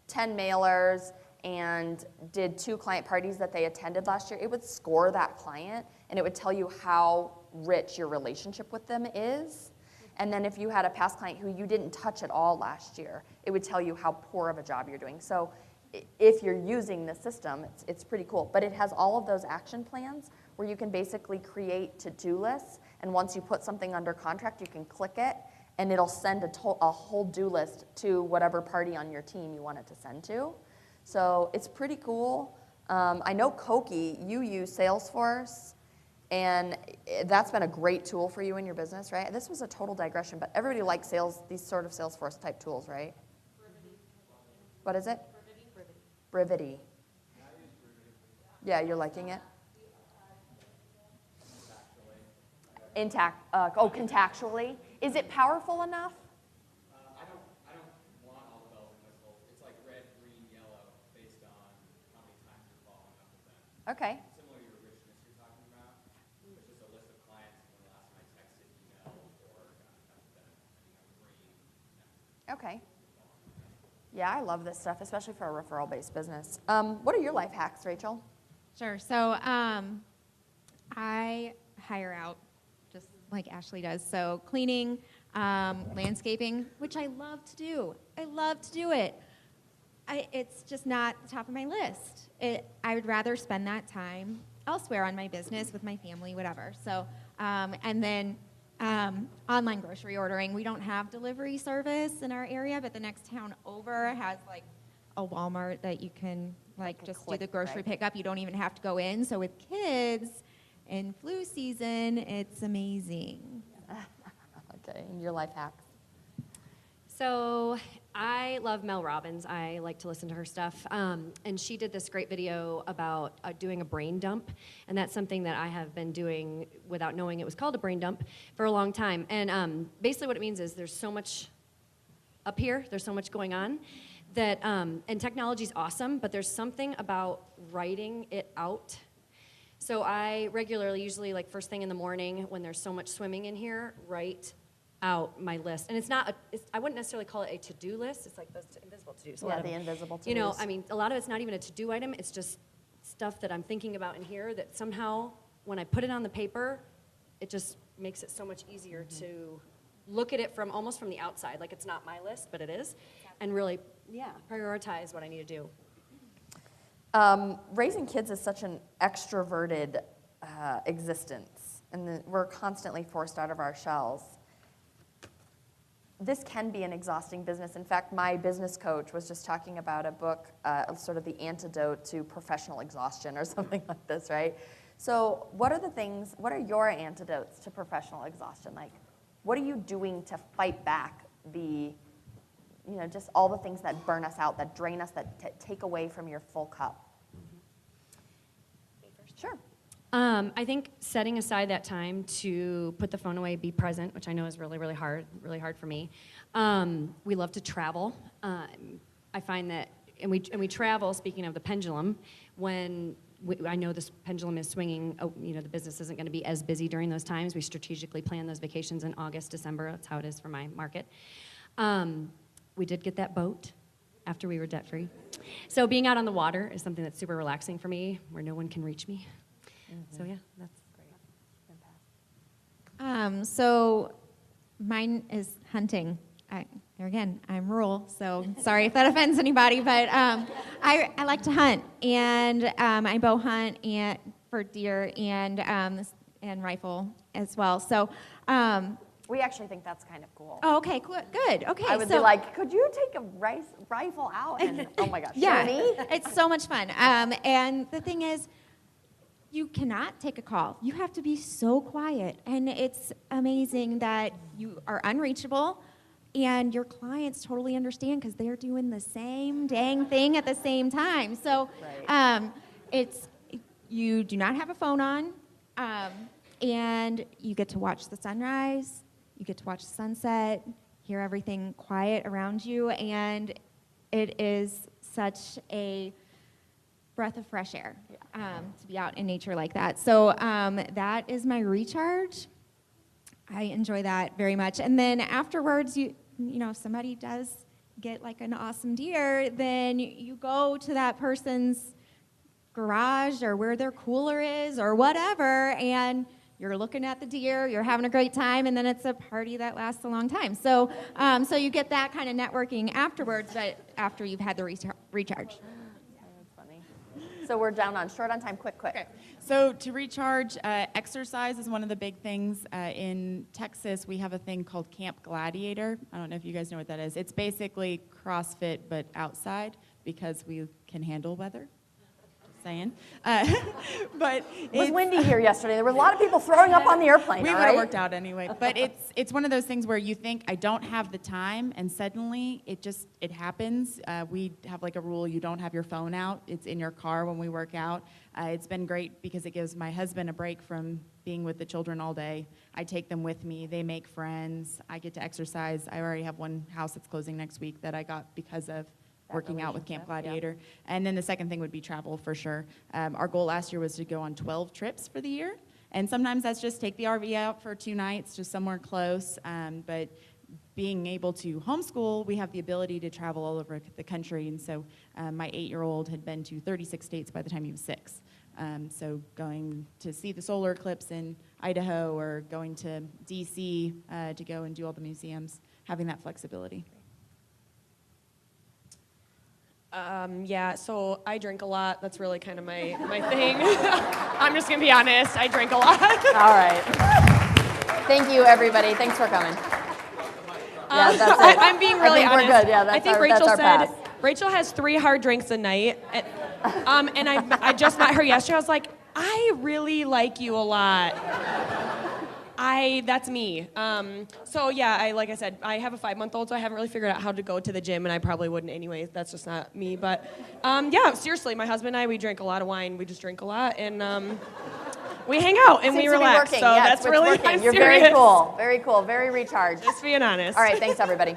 Speaker 2: 10 mailers, and did 2 client parties that they attended last year, it would score that client, and it would tell you how rich your relationship with them is. And then if you had a past client who you didn't touch at all last year, it would tell you how poor of a job you're doing. So if you're using the system, it's pretty cool. But it has all of those action plans where you can basically create to-do lists, and once you put something under contract, you can click it, and it'll send a whole do list to whatever party on your team you want it to send to. So it's pretty cool. I know Koki, you use Salesforce, and that's been a great tool for you in your business, right? This was a total digression, but everybody likes these sort of Salesforce type tools, right? What is it? Brivity. Yeah, you're liking it? Contactually. Is it powerful enough?
Speaker 1: I don't want all the bells and whistles. It's like red, green, yellow, based on how many times you're following up with them.
Speaker 2: Okay.
Speaker 1: Similar to your richness you're talking about. It's just a list of clients when the last time I texted, emailed, or got in touch with them, green.
Speaker 2: Okay. Yeah, I love this stuff, especially for a referral-based business. What are your life hacks, Rachel?
Speaker 5: Sure. So I hire out, just like Ashley does. So cleaning, landscaping, which I love to do. I love to do it. It's just not the top of my list. I would rather spend that time elsewhere on my business, with my family, whatever. So, and then online grocery ordering. We don't have delivery service in our area, but the next town over has like a Walmart that you can just do the grocery pickup. You don't even have to go in. So with kids in flu season, it's amazing.
Speaker 2: Okay, and your life hacks?
Speaker 3: So I love Mel Robbins. I like to listen to her stuff. And she did this great video about doing a brain dump. And that's something that I have been doing without knowing it was called a brain dump for a long time. And basically what it means is there's so much up here, there's so much going on that, and technology's awesome, but there's something about writing it out. So I regularly, usually like first thing in the morning when there's so much swimming in here, write out my list. And it's not, I wouldn't necessarily call it a to-do list. It's like those invisible to-dos.
Speaker 2: Yeah, the invisible to-dos.
Speaker 3: You know, I mean, a lot of it's not even a to-do item. It's just stuff that I'm thinking about in here that somehow, when I put it on the paper, it just makes it so much easier to look at it from almost from the outside. Like it's not my list, but it is. And really, prioritize what I need to do.
Speaker 2: Raising kids is such an extroverted existence, and we're constantly forced out of our shells. This can be an exhausting business. In fact, my business coach was just talking about a book, sort of the antidote to professional exhaustion or something like this, right? So what are your antidotes to professional exhaustion? Like, what are you doing to fight back just all the things that burn us out, that drain us, that take away from your full cup? Sure.
Speaker 3: I think setting aside that time to put the phone away, be present, which I know is really, really hard for me. We love to travel. I find that, and we travel, speaking of the pendulum, when I know this pendulum is swinging. The business isn't going to be as busy during those times. We strategically plan those vacations in August, December. That's how it is for my market. We did get that boat after we were debt-free. So being out on the water is something that's super relaxing for me, where no one can reach me. So yeah, that's great.
Speaker 5: So mine is hunting. There again, I'm rural, so sorry if that offends anybody, but I like to hunt, and I bow hunt for deer and rifle as well. So
Speaker 2: We actually think that's kind of cool.
Speaker 5: oh, okay, cool, good, okay.
Speaker 2: I would be like, could you take a rifle out and, oh my gosh,
Speaker 5: yeah,
Speaker 2: show me?
Speaker 5: it's so much fun. And the thing is, you cannot take a call. You have to be so quiet, and it's amazing that you are unreachable. And your clients totally understand because they're doing the same dang thing at the same time. So you do not have a phone on, and you get to watch the sunrise, you get to watch the sunset, hear everything quiet around you, and it is such a breath of fresh air to be out in nature like that. So that is my recharge. I enjoy that very much. And then afterwards, if somebody does get like an awesome deer, then you go to that person's garage or where their cooler is or whatever, and you're looking at the deer, you're having a great time, and then it's a party that lasts a long time. So so you get that kind of networking afterwards, but after you've had the recharge.
Speaker 2: That's funny. So we're down on short on time. Quick.
Speaker 4: Okay. So to recharge, exercise is one of the big things. In Texas, we have a thing called Camp Gladiator. I don't know if you guys know what that is. It's basically CrossFit, but outside, because we can handle weather. Just saying. But
Speaker 2: It was windy here yesterday. There were a lot of people throwing up on the airplane.
Speaker 4: we
Speaker 2: all
Speaker 4: would have
Speaker 2: right?
Speaker 4: worked out anyway. But it's one of those things where you think, I don't have the time, and suddenly it happens. We have like a rule, you don't have your phone out. It's in your car when we work out. It's been great because it gives my husband a break from being with the children all day. I take them with me. They make friends. I get to exercise. I already have one house that's closing next week that I got because of working out with Camp Gladiator. Yeah. And then the second thing would be travel for sure. Our goal last year was to go on 12 trips for the year. And sometimes that's just take the RV out for 2 nights, just somewhere close. But being able to homeschool, we have the ability to travel all over the country. And so my 8-year-old had been to 36 states by the time he was 6. So going to see the solar eclipse in Idaho or going to DC to go and do all the museums, having that flexibility.
Speaker 6: So I drink a lot. That's really kind of my thing. I'm just going to be honest. I drink a lot.
Speaker 2: All right. Thank you, everybody. Thanks for coming. Yeah, that's it.
Speaker 6: I'm being really honest.
Speaker 2: We're good. Yeah,
Speaker 6: I think Rachel said Rachel has 3 hard drinks a night. And I just met her yesterday. I was like, I really like you a lot. That's me. So yeah, like I said, I have a 5-month-old, so I haven't really figured out how to go to the gym, and I probably wouldn't anyway. That's just not me. But yeah, seriously, my husband and I, we drink a lot of wine. We just drink a lot, and we hang out and we relax. So that's really
Speaker 2: working. You're very cool. Very cool. Very recharged.
Speaker 6: Just being honest.
Speaker 2: All right, thanks everybody.